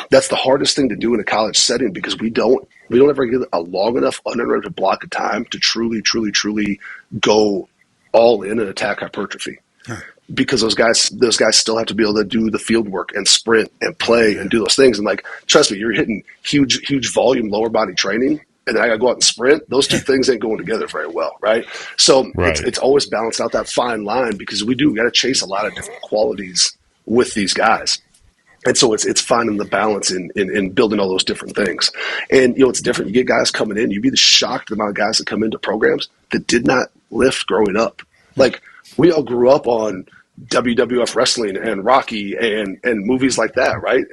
that's the hardest thing to do in a college setting, because we don't ever get a long enough uninterrupted block of time to truly go all in and attack hypertrophy. Because those guys still have to be able to do the field work and sprint and play and do those things. And like, trust me, you're hitting huge volume lower body training, and then I got to go out and sprint. Those two things ain't going together very well, right? So it's always balanced out, that fine line, because we got to chase a lot of different qualities with these guys. And so it's finding the balance in building all those different things. And, it's different. You get guys coming in, you'd be shocked at the amount of guys that come into programs that did not lift growing up. Like, we all grew up on WWF wrestling and Rocky and movies like that, right?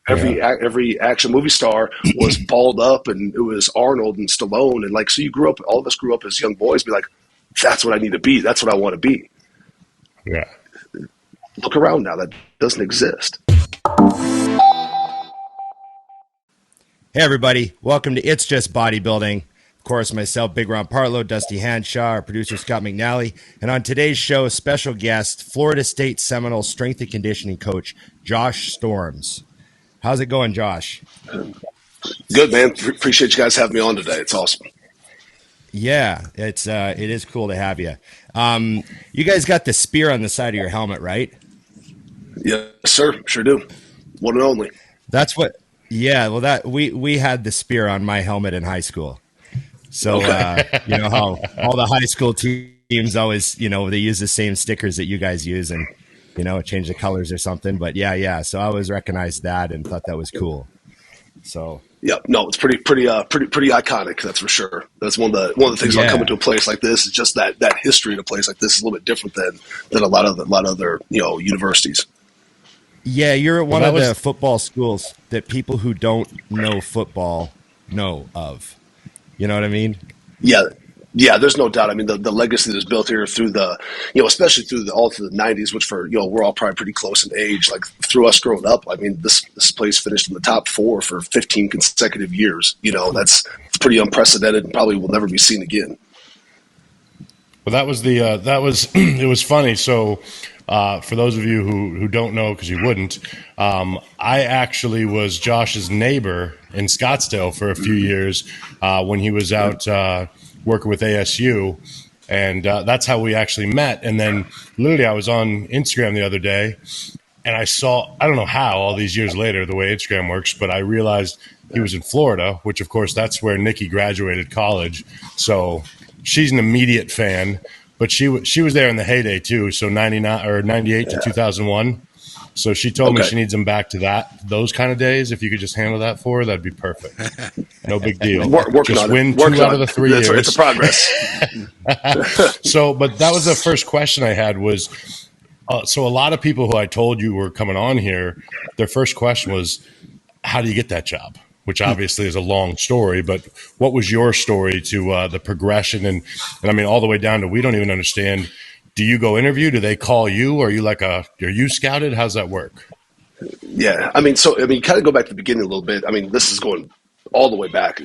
Every action movie star was balled up, and it was Arnold and Stallone, and like, so all of us grew up as young boys, be like, that's what I need to be. That's what I want to be. Yeah. Look around now. That doesn't exist. Hey everybody, welcome to It's Just Bodybuilding. Of course, myself, Big Ron Partlow, Dusty Hanshaw, our producer Scott McNally, and on today's show, special guest, Florida State Seminole strength and conditioning coach, Josh Stroms. How's it going, Josh? Good, man. Appreciate you guys having me on today. It's awesome. Yeah, it is cool to have you. You guys got the spear on the side of your helmet, right? Yes, sir. Sure do. One and only. That's what. Yeah, well, that we had the spear on my helmet in high school. So, you know how all the high school teams always, they use the same stickers that you guys use and, change the colors or something. But yeah. So I always recognized that and thought that was cool. So. Yeah, no, it's pretty iconic. That's for sure. That's one of the things about coming to a place like this is just that history in a place like this is a little bit different than a lot of other universities. Yeah, you're at one of the football schools that people who don't know football know of. You know what I mean? Yeah, there's no doubt. I mean, the legacy that's built here through the, especially through the 90s, which we're all probably pretty close in age. Like through us growing up, I mean, this place finished in the top 4 for 15 consecutive years. It's pretty unprecedented and probably will never be seen again. Well, it was funny. So, for those of you who don't know, because you wouldn't, I actually was Josh's neighbor in Scottsdale for a few years when he was out working with ASU, and that's how we actually met. And then literally I was on Instagram the other day, and I don't know how all these years later, the way Instagram works, but I realized he was in Florida, which of course that's where Nikki graduated college. So she's an immediate fan. But she was there in the heyday too, so 99 or 98 to 2001. So she told me she needs him back to those kind of days. If you could just handle that for her, that'd be perfect. No big deal. Working just on win it. 2 out of the 3 years. It's a progress. So, but that was the first question I had was, so a lot of people who I told you were coming on here, their first question was, how do you get that job? Which obviously is a long story, but what was your story to the progression? And I mean, all the way down to, we don't even understand. Do you go interview? Do they call you? Are you are you scouted? How's that work? Yeah. I mean, kind of go back to the beginning a little bit. I mean, this is going all the way back,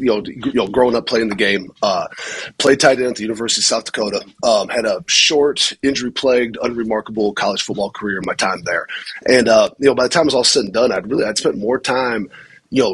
growing up playing the game, played tight end at the University of South Dakota, had a short, injury-plagued, unremarkable college football career in my time there. And, by the time it was all said and done, I'd spent more time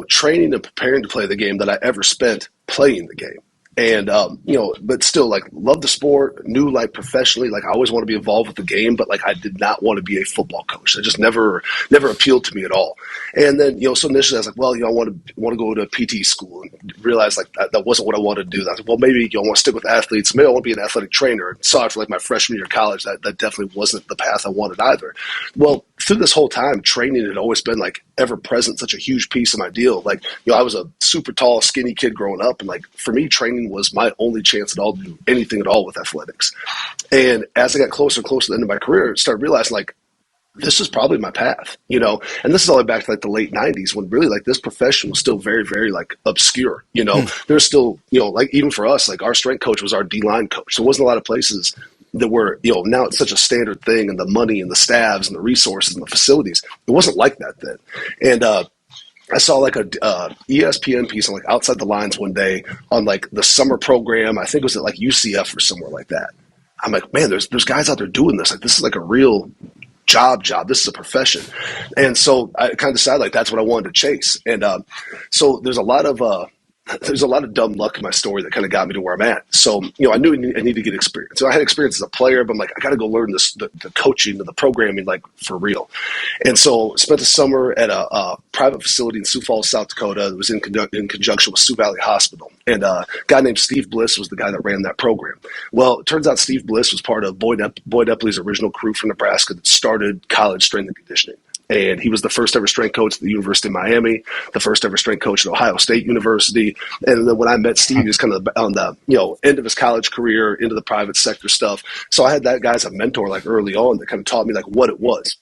training and preparing to play the game than I ever spent playing the game. And, but still, love the sport, knew, professionally, I always want to be involved with the game, but, I did not want to be a football coach. That just never appealed to me at all. And then, so initially I was like, well, I want to go to PT school, and realized, that wasn't what I wanted to do. I was like, well, maybe, I want to stick with athletes. Maybe I want to be an athletic trainer. And saw it for, my freshman year of college. That definitely wasn't the path I wanted either. Well, through this whole time, training had always been, ever present, such a huge piece of my deal. I was a super tall, skinny kid growing up, and, for me, training was my only chance at all to do anything at all with athletics. And as I got closer and closer to the end of my career, I started realizing, this is probably my path, and this is all the way back to the late 90s when really this profession was still very, very obscure, There's still, even for us, our strength coach was our D-line coach. So there wasn't a lot of places that were, now it's such a standard thing, and the money and the staffs and the resources and the facilities, it wasn't like that then. And, I saw a ESPN piece on Outside the Lines one day on the summer program. I think it was at UCF or somewhere like that. I'm like, man, there's guys out there doing this. This is a real job. This is a profession. And so I kind of decided like that's what I wanted to chase. And so there's a lot of dumb luck in my story that kind of got me to where I'm at. So, I knew I needed to get experience. So I had experience as a player, but I'm like, I got to go learn the coaching and the programming, like for real. And so spent the summer at a private facility in Sioux Falls, South Dakota. That was in conjunction with Sioux Valley Hospital. And a guy named Steve Bliss was the guy that ran that program. Well, it turns out Steve Bliss was part of Boyd Epley's original crew from Nebraska that started college strength and conditioning. And he was the first ever strength coach at the University of Miami, the first ever strength coach at Ohio State University. And then when I met Steve, he was kind of on the end of his college career, into the private sector stuff. So I had that guy as a mentor like early on that kind of taught me like what it was.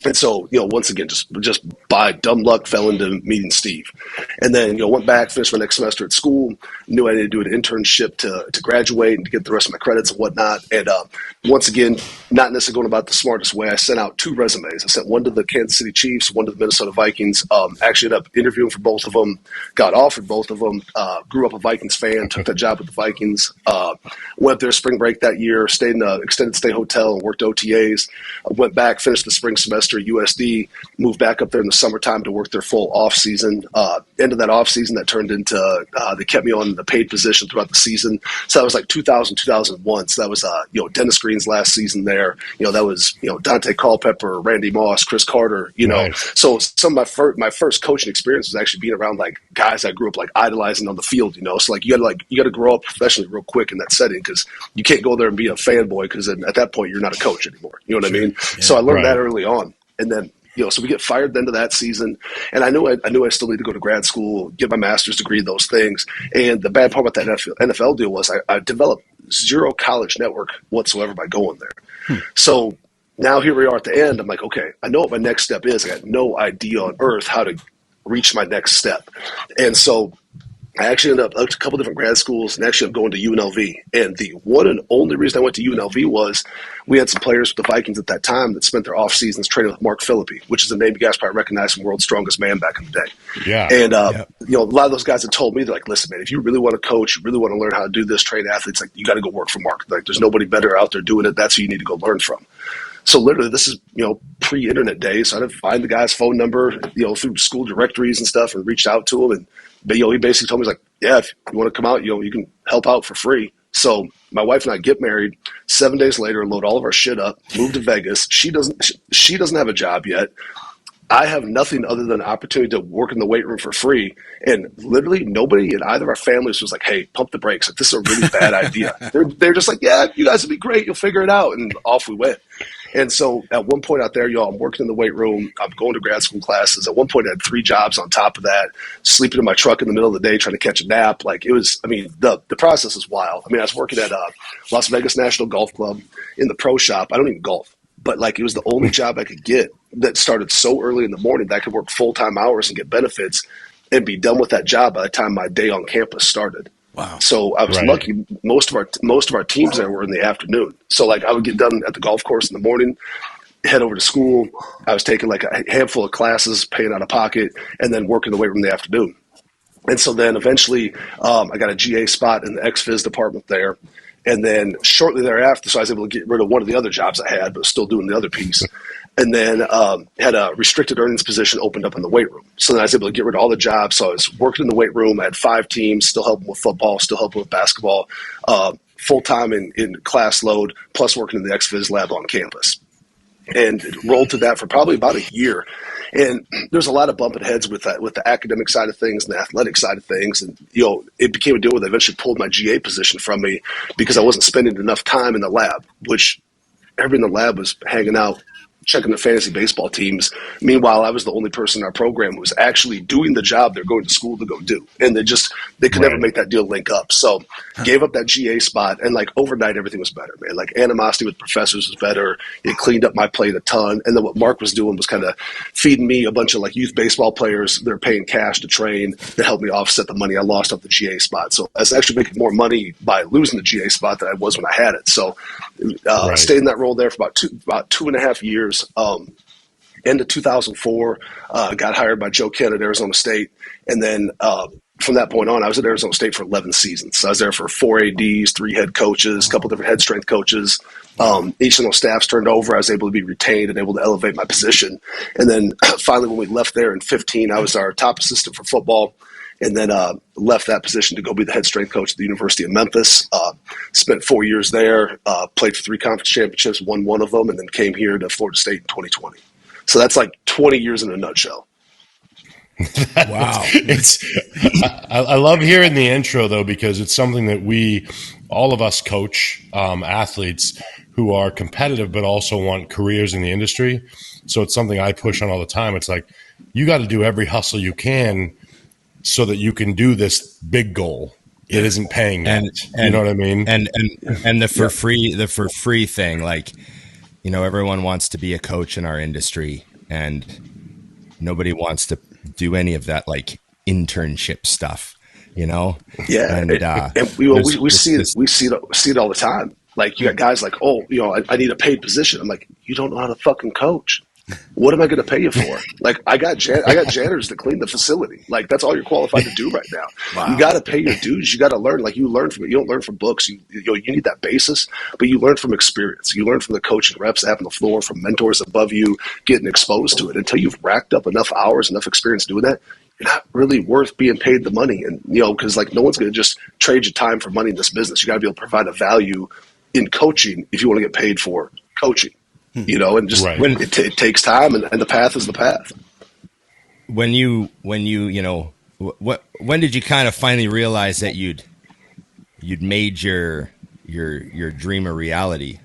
And so, once again, just by dumb luck, fell into meeting Steve. And then, went back, finished my next semester at school, knew I needed to do an internship to graduate and to get the rest of my credits and whatnot. And once again, not necessarily going about the smartest way, I sent out 2 resumes. I sent one to the Kansas City Chiefs, one to the Minnesota Vikings. Actually ended up interviewing for both of them, got offered both of them, grew up a Vikings fan, took that job with the Vikings, went up there spring break that year, stayed in an extended stay hotel and worked OTAs, went back, finished the spring semester at USD, moved back up there in the summertime to work their full off season. End of that off season, that turned into they kept me on the paid position throughout the season. So that was like 2000, 2001. So that was Dennis Green's last season there. That was Dante Culpepper, Randy Moss, Chris Carter. Nice. So some of my first coaching experience was actually being around like guys I grew up like idolizing on the field. So like you got to grow up professionally real quick in that setting because you can't go there and be a fanboy because at that point you're not a coach anymore. You know what I mean? Yeah. So I learned that early on. And then, so we get fired at the end of that season. And I knew I still need to go to grad school, get my master's degree, those things. And the bad part about that NFL deal was I developed zero college network whatsoever by going there. So now here we are at the end. I'm like, okay, I know what my next step is. I got no idea on earth how to reach my next step. And so I actually ended up at a couple different grad schools and actually ended up going to UNLV. And the one and only reason I went to UNLV was we had some players with the Vikings at that time that spent their off seasons training with Mark Philippi, which is a name you guys probably recognize from World's Strongest Man back in the day. Yeah. And, a lot of those guys had told me, they're like, listen, man, if you really want to coach, you really want to learn how to do this, train athletes, like you got to go work for Mark. Like there's nobody better out there doing it. That's who you need to go learn from. So literally this is, pre-internet days. So I had to find the guy's phone number, through school directories and stuff and reached out to him. And, he basically told me, he's like, yeah, if you want to come out, you can help out for free. So my wife and I get married. 7 days later, load all of our shit up, move to Vegas. She doesn't have a job yet. I have nothing other than an opportunity to work in the weight room for free. And literally nobody in either of our families was like, hey, pump the brakes. Like, this is a really bad idea. They're just like, yeah, you guys will be great. You'll figure it out. And off we went. And so at one point out there, I'm working in the weight room. I'm going to grad school classes. At one point, I had 3 jobs on top of that, sleeping in my truck in the middle of the day, trying to catch a nap. Like it was, the process is wild. I was working at Las Vegas National Golf Club in the pro shop. I don't even golf, but like it was the only job I could get that started so early in the morning that I could work full-time hours and get benefits and be done with that job by the time my day on campus started. Wow. So I was lucky. Most of our teams there were in the afternoon. So like I would get done at the golf course in the morning, head over to school. I was taking like a handful of classes, paying out of pocket, and then working the weight room in the afternoon. And so then eventually I got a GA spot in the ex-phys department there. And then shortly thereafter, so I was able to get rid of one of the other jobs I had, but still doing the other piece. And then had a restricted earnings position opened up in the weight room. So then I was able to get rid of all the jobs. So I was working in the weight room. I had 5 teams, still helping with football, still helping with basketball, full-time in class load, plus working in the ex-phys lab on campus. And rolled to that for probably about a year. And there's a lot of bumping heads with that, with the academic side of things and the athletic side of things. And, it became a deal where they eventually pulled my GA position from me because I wasn't spending enough time in the lab, which everybody in the lab was hanging out, checking the fantasy baseball teams. Meanwhile, I was the only person in our program who was actually doing the job they're going to school to go do. And they could never make that deal link up. So gave up that GA spot, and like overnight, everything was better, man. Like animosity with professors was better. It cleaned up my plate a ton. And then what Mark was doing was kind of feeding me a bunch of like youth baseball players. They're paying cash to train to help me offset the money I lost off the GA spot. So I was actually making more money by losing the GA spot than I was when I had it. So stayed in that role there for about 2.5 years. End of 2004, got hired by Joe Kent at Arizona State. And then from that point on, I was at Arizona State for 11 seasons. So I was there for 4 ADs, 3 head coaches, a couple different head strength coaches. Each of those staffs turned over. I was able to be retained and able to elevate my position. And then finally, when we left there in 15, I was our top assistant for football. And then left that position to go be the head strength coach at the University of Memphis. Spent 4 years there, played for 3 conference championships, won one of them, and then came here to Florida State in 2020. So that's like 20 years in a nutshell. Wow. I love hearing the intro, though, because it's something that all of us coach athletes who are competitive but also want careers in the industry. So it's something I push on all the time. It's like, you got to do every hustle you can so that you can do this big goal. It isn't paying yet. You know what I mean? And the for free thing, like, you know, everyone wants to be a coach in our industry, and nobody wants to do any of that like internship stuff, you know? Yeah. And we see it all the time. Like, you got guys like, oh, you know, I need a paid position. I'm like, you don't know how to fucking coach. What am I going to pay you for? Like, I got janitors to clean the facility. Like, that's all you're qualified to do right now. Wow. You got to pay your dues. You got to learn. Like, you learn from it. You don't learn from books. You need that basis, but you learn from experience. You learn from the coaching reps out on the floor, from mentors above you, getting exposed to it. Until you've racked up enough hours, enough experience doing that, you're not really worth being paid the money. And, you know, because like, no one's going to just trade you time for money in this business. You got to be able to provide a value in coaching if you want to get paid for coaching. You know, and just it takes time, and the path is the path. When you know, when did you kind of finally realize that you'd made your dream a reality?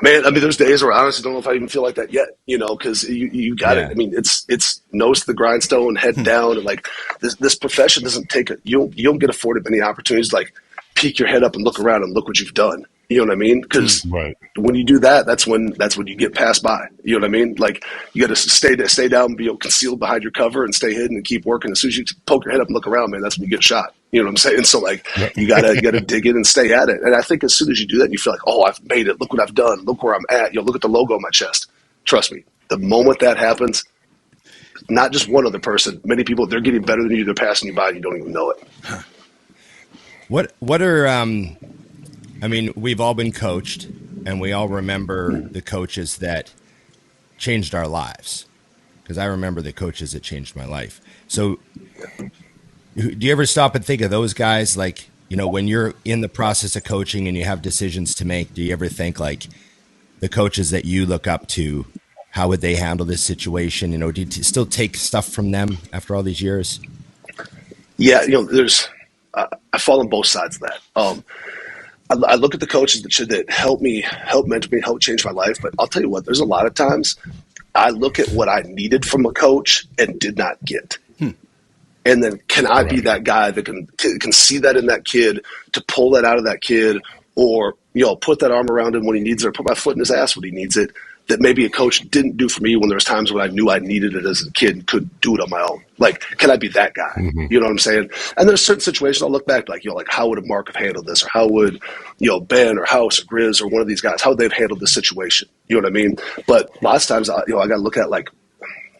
Man, I mean, there's days where I honestly don't know if I even feel like that yet, you know, because you got it. I mean, it's nose to the grindstone, head down, and like this profession doesn't take it. You don't get afforded many opportunities to like peek your head up and look around and look what you've done. You know what I mean? Because when you do that, that's when you get passed by. You know what I mean? Like, you got to stay down, be concealed behind your cover, and stay hidden and keep working. As soon as you poke your head up and look around, man, that's when you get shot. You know what I'm saying? So like, you gotta dig in and stay at it. And I think as soon as you do that, you feel like, oh, I've made it. Look what I've done. Look where I'm at. You know, look at the logo on my chest. Trust me, the moment that happens, not just one other person, many people, they're getting better than you. They're passing you by, and you don't even know it. What are I mean, we've all been coached, and we all remember the coaches that changed our lives. Because I remember the coaches that changed my life. So do you ever stop and think of those guys? Like, you know, when you're in the process of coaching and you have decisions to make, do you ever think like the coaches that you look up to, how would they handle this situation? You know, do you still take stuff from them after all these years? Yeah, you know, I fall on both sides of that. I look at the coaches that help mentor me, help change my life. But I'll tell you what, there's a lot of times I look at what I needed from a coach and did not get. And then can I be that guy that can see that in that kid, to pull that out of that kid, or, you know, put that arm around him when he needs it, or put my foot in his ass when he needs it, that maybe a coach didn't do for me when there was times when I knew I needed it as a kid and couldn't do it on my own. Like, can I be that guy? You know what I'm saying? And there's certain situations I'll look back, like, you know, like, how would a Mark have handled this? Or how would, you know, Ben or House or Grizz or one of these guys, how would they have handled this situation? You know what I mean? But lots of times, I got to look at, like,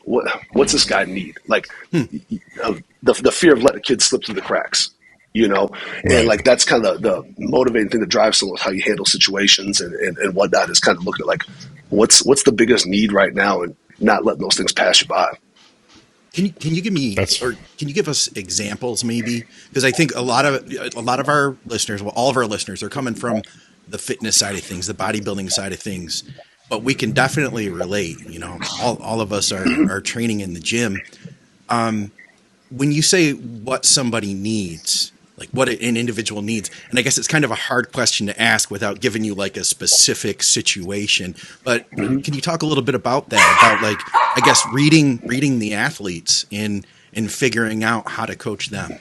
what's this guy need? Like, the fear of letting a kid slip through the cracks. You know, and like, that's kind of the motivating thing that drives someone, how you handle situations and whatnot, is kind of looking at like, what's the biggest need right now, and not letting those things pass you by. Can you give me, or can you give us examples maybe? Because I think a lot of our listeners, well, all of our listeners are coming from the fitness side of things, the bodybuilding side of things, but we can definitely relate. You know, all of us are training in the gym. When you say what somebody needs, like what an individual needs, and I guess it's kind of a hard question to ask without giving you like a specific situation, but can you talk a little bit about that, about like, I guess, reading the athletes in figuring out how to coach them?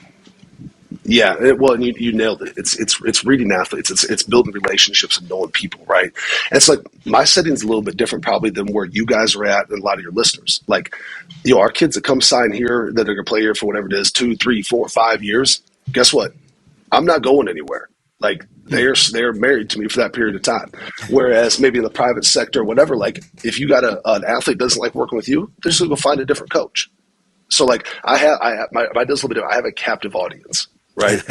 Yeah, well, and you nailed it. It's reading athletes. It's building relationships and knowing people, right? And it's like, my setting's a little bit different probably than where you guys are at and a lot of your listeners. Like, you know, our kids that come sign here, that are going to play here for whatever it is, 2, 3, 4, 5 years, guess what? I'm not going anywhere. Like, They're married to me for that period of time. Whereas maybe in the private sector, whatever, like if you got an athlete that doesn't like working with you, they're just gonna go find a different coach. So like I have my does a little bit different. I have a captive audience, right?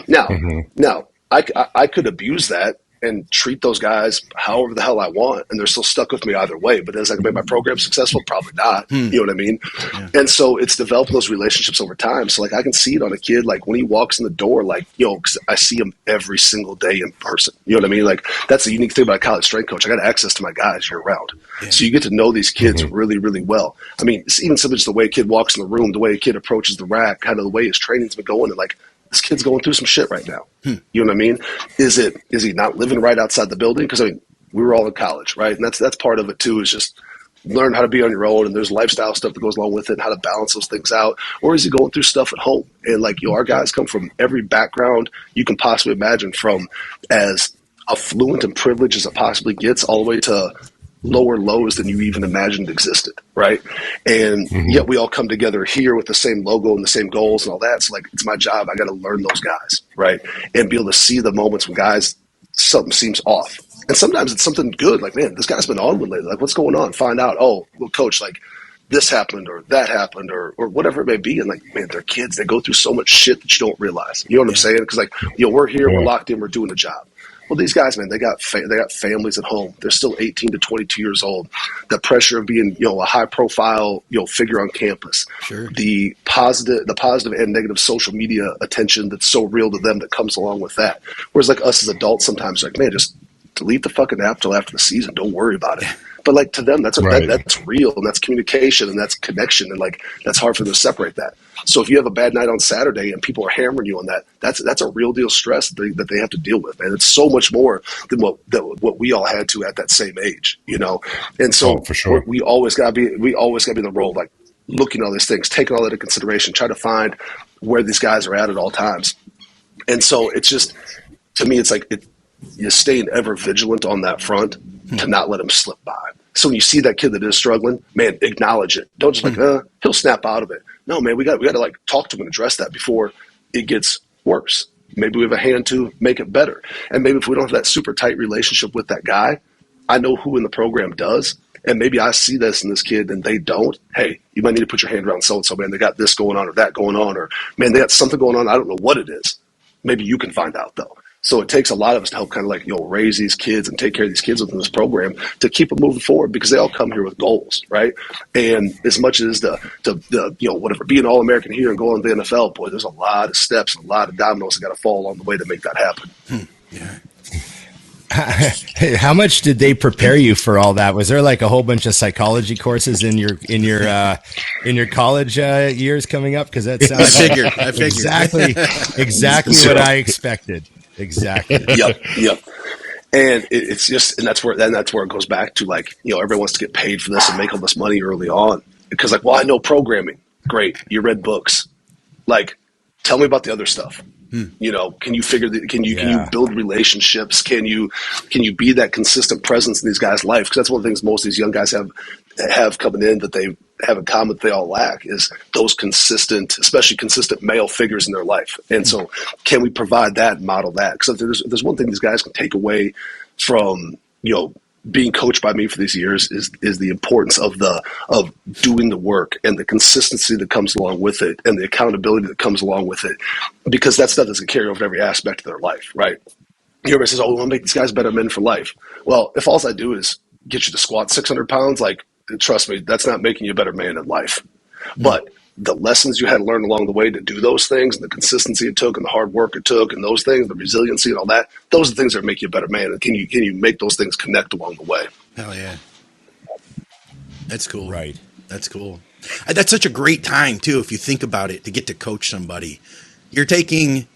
Now I could abuse that and treat those guys however the hell I want, and they're still stuck with me either way. But does that make my program successful? Probably not. You know what I mean? Yeah. And so it's developing those relationships over time. So like I can see it on a kid, like when he walks in the door, like, cause I see him every single day in person. You know what I mean? Like that's the unique thing about a college strength coach. I got access to my guys year round. Yeah. So you get to know these kids really, really well. I mean, it's even something just the way a kid walks in the room, the way a kid approaches the rack, kind of the way his training's been going, and like, this kid's going through some shit right now. You know what I mean? Is he not living right outside the building? Because I mean, we were all in college, right? And that's part of it too, is just learn how to be on your own, and there's lifestyle stuff that goes along with it, and how to balance those things out. Or is he going through stuff at home? And like, our guys come from every background you can possibly imagine, from as affluent and privileged as it possibly gets, all the way to lower lows than you even imagined existed, right? And yet we all come together here with the same logo and the same goals and all that. So like, it's my job. I got to learn those guys, right? And be able to see the moments when guys, something seems off. And sometimes it's something good. Like, man, this guy's been on with lately. Like, what's going on? Find out. Oh, well, coach, like this happened or that happened or whatever it may be. And like, man, they're kids. They go through so much shit that you don't realize. You know what I'm saying? Because like, we're here, we're locked in, we're doing the job. Well, these guys, man, they got families at home. They're still 18 to 22 years old. The pressure of being, a high profile, figure on campus. Sure. The positive and negative social media attention that's so real to them that comes along with that. Whereas like us as adults, sometimes like, man, just delete the fucking app till after the season. Don't worry about it. But like to them, that's that's real, and that's communication, and that's connection, and like that's hard for them to separate that. So if you have a bad night on Saturday and people are hammering you on that, that's a real deal stress that they have to deal with, and it's so much more than what we all had to at that same age, And so for sure, we always gotta be in the role, like looking at all these things, taking all that into consideration, try to find where these guys are at all times. And so it's just, to me, it's like you're staying ever vigilant on that front to not let him slip by. So when you see that kid that is struggling, man, acknowledge it. Don't just he'll snap out of it. No, man, we got to like talk to him and address that before it gets worse. Maybe we have a hand to make it better. And maybe if we don't have that super tight relationship with that guy, I know who in the program does. And maybe I see this in this kid and they don't. Hey, you might need to put your hand around so-and-so, man. They got this going on or that going on, or man, they got something going on. I don't know what it is. Maybe you can find out though. So it takes a lot of us to help kind of like, raise these kids and take care of these kids within this program to keep them moving forward, because they all come here with goals, right? And as much as the whatever, be an All-American here and go on to the NFL, boy, there's a lot of steps, a lot of dominoes that got to fall along the way to make that happen. Yeah. How much did they prepare you for all that? Was there like a whole bunch of psychology courses in your college years coming up? Because that sounds I figured. exactly what I expected. Exactly. Yep. And it's just, and that's where it goes back to like, everyone wants to get paid for this and make all this money early on, because like, well, I know programming. Great. You read books. Like, tell me about the other stuff. Can you can you build relationships? Can you be that consistent presence in these guys' life? Because that's one of the things most of these young guys have coming in that they have in common that they all lack, is those especially consistent male figures in their life. And so can we provide that and model that? Because there's one thing these guys can take away from, being coached by me for these years is the importance of doing the work and the consistency that comes along with it and the accountability that comes along with it, because that stuff doesn't carry over to every aspect of their life, right? Everybody says, we want to make these guys better men for life. Well, if all I do is get you to squat 600 pounds, like, trust me, that's not making you a better man in life. But the lessons you had to learn along the way to do those things, and the consistency it took, and the hard work it took, and those things, the resiliency and all that, those are the things that make you a better man. And can you make those things connect along the way? Hell yeah. That's cool. Right. That's cool. That's such a great time too, if you think about it, to get to coach somebody. You're taking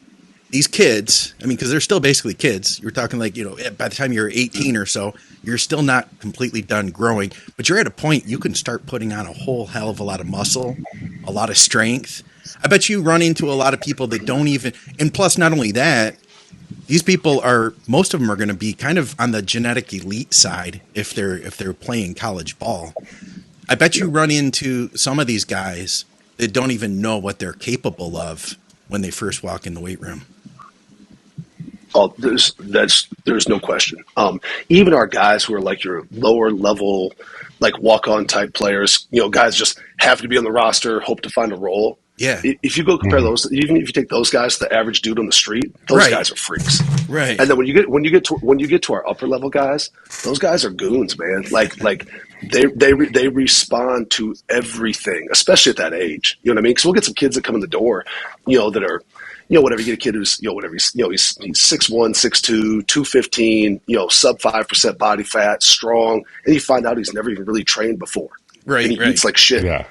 these kids, because they're still basically kids. You're talking like, by the time you're 18 or so, you're still not completely done growing, but you're at a point you can start putting on a whole hell of a lot of muscle, a lot of strength. I bet you run into a lot of people that don't even, and plus not only that, these people most of them are going to be kind of on the genetic elite side if they're playing college ball. I bet you run into some of these guys that don't even know what they're capable of when they first walk in the weight room. Oh, there's no question. Even our guys who are like your lower level, like walk on type players, guys just have to be on the roster, hope to find a role. Yeah. If you go compare those, even if you take those guys to the average dude on the street, those guys are freaks. Right. And then when you get to our upper level guys, those guys are goons, man. Like they respond to everything, especially at that age. You know what I mean? Because we'll get some kids that come in the door, that are, whatever. You get a kid who's, whatever, he's 6'1", 6'2", 215, sub 5% body fat, strong, and you find out he's never even really trained before. Right. And he eats like shit. Yeah.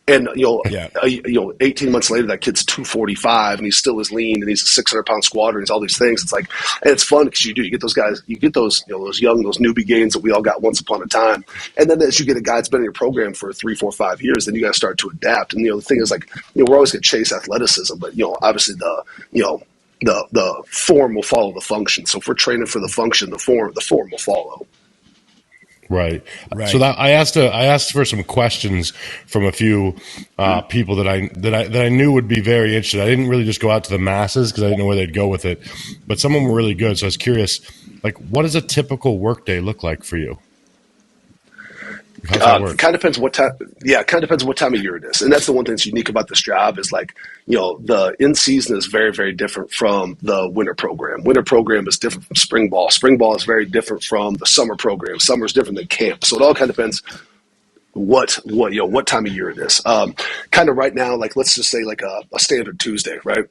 And 18 months later, that kid's 245, and he's still as lean, and he's a 600-pound squatter, and he's all these things. It's like, and it's fun because you get those guys, you get those those newbie gains that we all got once upon a time, and then as you get a guy that's been in your program for 3, 4, 5 years, then you got to start to adapt. And the thing is, like, we're always going to chase athleticism, but obviously the form will follow the function. So if we're training for the function, the form will follow. Right. So that I asked for some questions from a few people that I knew would be very interested. I didn't really just go out to the masses because I didn't know where they'd go with it, but some of them were really good. So I was curious, like, what does a typical workday look like for you? Kind of depends what time. Yeah, it kind of depends what time of year it is, and that's the one thing that's unique about this job is like the in season is very, very different from the winter program. Winter program is different from spring ball. Spring ball is very different from the summer program. Summer is different than camp. So it all kind of depends what time of year it is. Kind of right now, like let's just say like a standard Tuesday, right?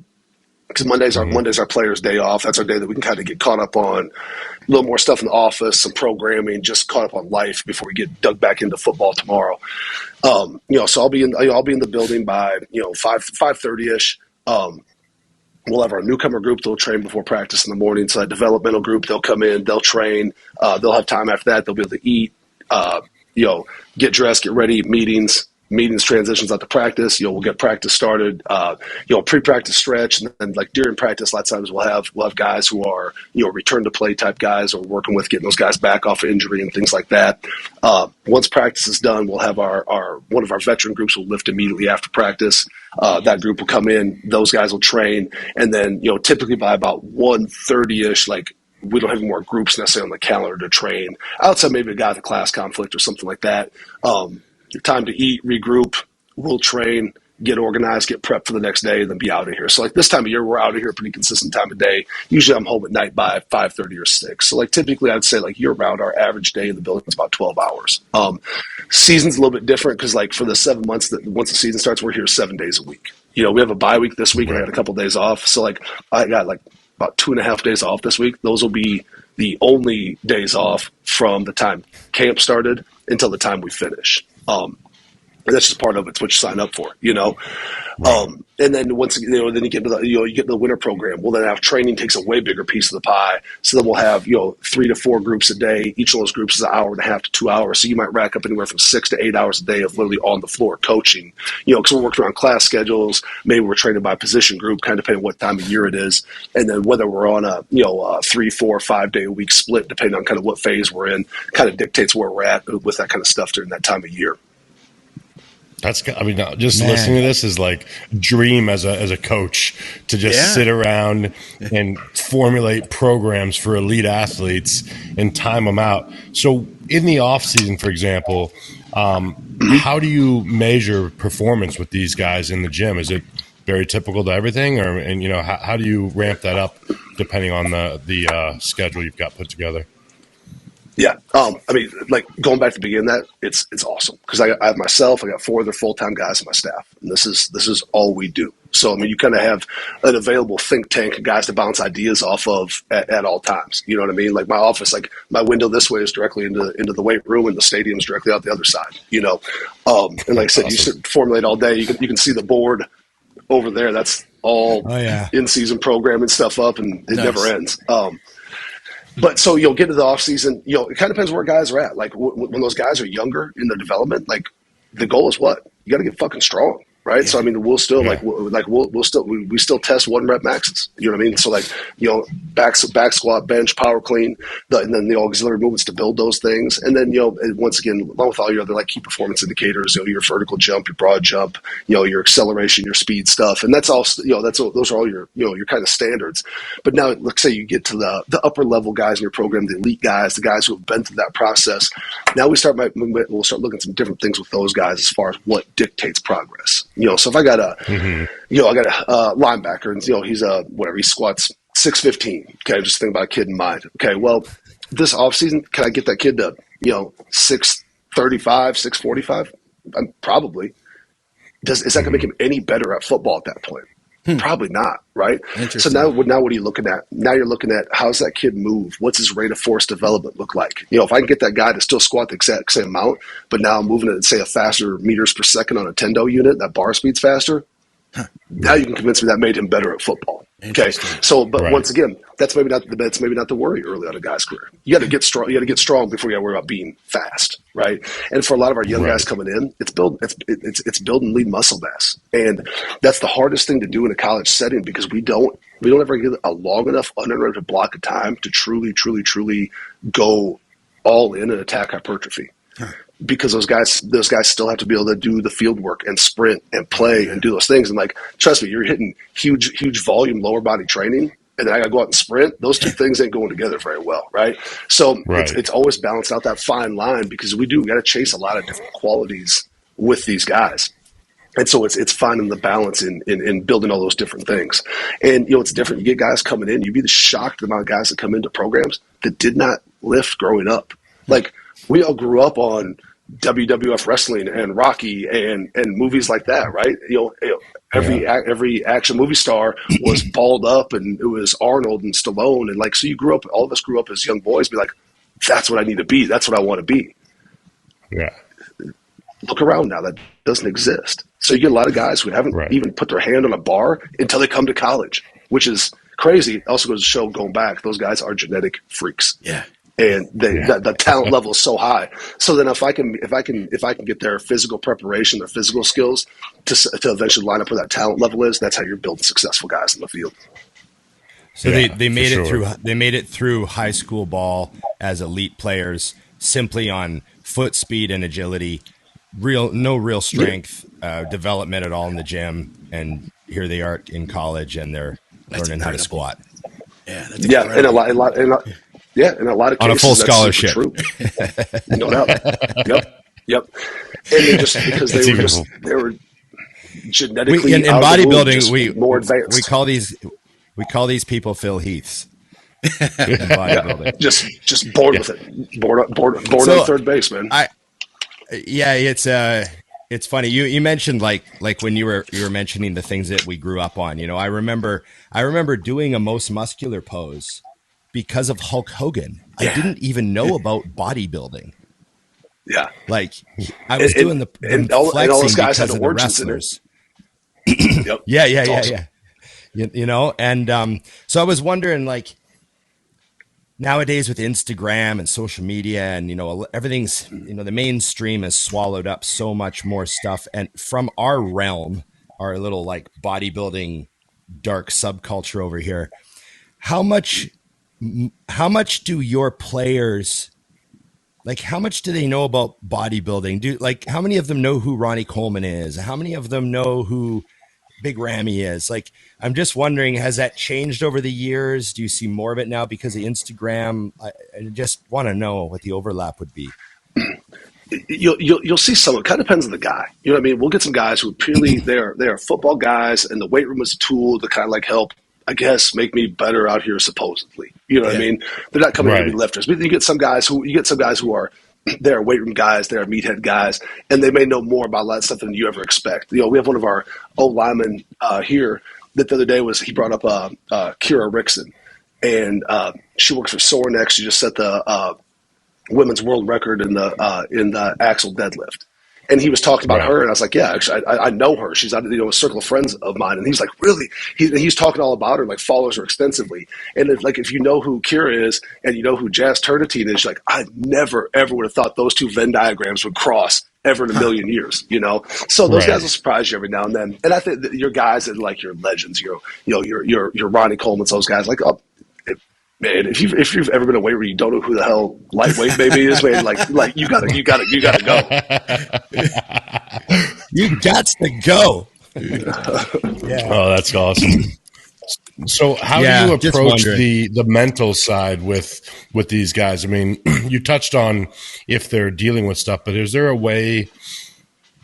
Because Monday's our players' day off. That's our day that we can kind of get caught up on a little more stuff in the office, some programming, just caught up on life before we get dug back into football tomorrow. So I'll be in the building by 5:30ish. We'll have our newcomer group. They'll train before practice in the morning. So that developmental group, they'll come in, they'll train. They'll have time after that. They'll be able to eat. Get dressed, get ready, meetings transitions out to practice. We'll get practice started. Pre-practice stretch, and then like during practice, lots of times we'll have guys who are return to play type guys, or working with getting those guys back off of injury and things like that. Once practice is done, we'll have our one of our veteran groups will lift immediately after practice. That group will come in. Those guys will train, and then typically by about 1:30ish, like, we don't have any more groups necessarily on the calendar to train outside maybe a guy with a class conflict or something like that. Time to eat, regroup, we'll train, get organized, get prepped for the next day, and then be out of here. So like this time of year, we're out of here a pretty consistent time of day. Usually I'm home at night by 5:30 or 6. So like typically I'd say like year round, our average day in the building is about 12 hours. Season's a little bit different because like for the 7 months that once the season starts, we're here 7 days a week. We have a bye week this week, and I had a couple of days off. So like I got like about 2.5 days off this week. Those will be the only days off from the time camp started until the time we finish. And that's just part of it. It's what you sign up for, And then once then you get to the winter program. Well, then our training takes a way bigger piece of the pie. So then we'll have 3 to 4 groups a day. Each of those groups is an hour and a half to 2 hours. So you might rack up anywhere from 6 to 8 hours a day of literally on the floor coaching. Because we're working around class schedules. Maybe we're training by position group, kind of depending on what time of year it is, and then whether we're on a 3, 4, 5 day a week split, depending on kind of what phase we're in, kind of dictates where we're at with that kind of stuff during that time of year. Listening to this is like dream as a coach to just sit around and formulate programs for elite athletes and time them out. So in the off season, for example, how do you measure performance with these guys in the gym? Is it very typical to everything, how do you ramp that up depending on the schedule you've got put together? Yeah. Like going back to the beginning of that, it's awesome because I have myself, I got 4 other full-time guys on my staff, and this is all we do. So, you kind of have an available think tank of guys to bounce ideas off of at all times. You know what I mean? Like my office, like my window this way is directly into the weight room, and the stadium's directly out the other side, And like I said, awesome. You formulate all day. You can see the board over there. That's all in-season programming stuff up, and it never ends. But so get into the off season. It kind of depends where guys are at. Like when those guys are younger in their development, like the goal is what? You got to get fucking strong. right? Yeah. So I mean, we'll still we still test 1 rep maxes. You know what I mean? So like, back squat, bench, power clean, and then the auxiliary movements to build those things, and then once again, along with all your other like key performance indicators, your vertical jump, your broad jump, your acceleration, your speed stuff, and that's all. Those are all your your kind of standards. But now, let's say you get to the upper level guys in your program, the elite guys, the guys who have been through that process. Now we'll start looking at some different things with those guys as far as what dictates progress. So if I got a linebacker, and he's he squats 615. Okay, just think about a kid in mind. Okay, well, this offseason, can I get that kid to 635, 645? Probably. Is that going to make him any better at football at that point? Probably not, right? So now what are you looking at? Now you're looking at, how's that kid move? What's his rate of force development look like? If I can get that guy to still squat the exact same amount, but now I'm moving it at, say, a faster meters per second on a tendo unit, that bar speed's faster, now you can convince me that made him better at football. Okay, so once again, that's maybe not the worry early on a guy's career. You got to get strong. You got to get strong before you got to worry about being fast, right? And for a lot of our young guys coming in, it's building lean muscle mass, and that's the hardest thing to do in a college setting, because we don't ever get a long enough uninterrupted block of time to truly go all in and attack hypertrophy. Because those guys still have to be able to do the field work and sprint and play and do those things. And like, trust me, you're hitting huge volume lower body training, and then I got to go out and sprint. Those two things ain't going together very well, right? So it's always balanced out, that fine line, because we got to chase a lot of different qualities with these guys. And so it's finding the balance in building all those different things. And it's different. You get guys coming in, you'd be shocked the amount of guys that come into programs that did not lift growing up. Like, we all grew up on WWF wrestling and Rocky and movies like that, right? Every action movie star was balled up, and it was Arnold and Stallone, and so all of us grew up as young boys, be like, that's what I need to be, that's what I want to be. Yeah. Look around now, that doesn't exist. So you get a lot of guys who haven't even put their hand on a bar until they come to college, which is crazy. It also goes to show, going back, those guys are genetic freaks. Yeah. And the talent level is so high. So then if I can get their physical preparation, their physical skills to eventually line up where that talent level is, that's how you're building successful guys in the field. So they made it through high school ball as elite players, simply on foot speed and agility, no real strength development at all in the gym, and here they are in college, and they're learning how to squat. Yeah, and a lot. Yeah, in a lot of cases, on a full scholarship. True. No doubt. Yep. And they just because they were genetically in bodybuilding, more advanced. We call these people Phil Heaths. In bodybuilding. just born with it. Born on third base, man. It's funny. You mentioned like when you were mentioning the things that we grew up on. I remember doing a most muscular pose because of Hulk Hogan. I didn't even know about bodybuilding. Yeah. Like, I was doing the and all those guys had the origins in it. Yep. Yeah. And so I was wondering, like, nowadays with Instagram and social media and, everything's, the mainstream has swallowed up so much more stuff. And from our realm, our little like bodybuilding dark subculture over here, how much do your players, like, how much do they know about bodybuilding? How many of them know who Ronnie Coleman is? How many of them know who Big Ramy is? Like, I'm just wondering, has that changed over the years? Do you see more of it now because of Instagram? I just want to know what the overlap would be. You'll see some. It kind of depends on the guy. You know what I mean? We'll get some guys who purely they're football guys, and the weight room is a tool to kind of like help, I guess, make me better out here, supposedly. You know what I mean? They're not coming to be lifters. But you get some guys who are they're weight room guys, they're meathead guys, and they may know more about a lot of stuff than you ever expect. We have one of our old linemen here that the other day he brought up Kira Rickson, and she works for Sorenex. She just set the women's world record in the axle deadlift. And he was talking about her, and I was like, yeah, actually, I know her. She's a circle of friends of mine. And he's like, really? He's talking all about her, like follows her extensively. And if you know who Kira is and you know who Jazz Turnatine is, you're like, I never, ever would have thought those two Venn diagrams would cross ever in a million years, So those guys will surprise you every now and then. And I think that your guys that like your legends, your Ronnie Coleman's, those guys like, oh, man, if you've ever been away where you don't know who the hell lightweight baby is, man, like you gotta go. You got to go. Yeah. Oh, that's awesome. So how do you approach the mental side with these guys? I mean, you touched on if they're dealing with stuff, but is there a way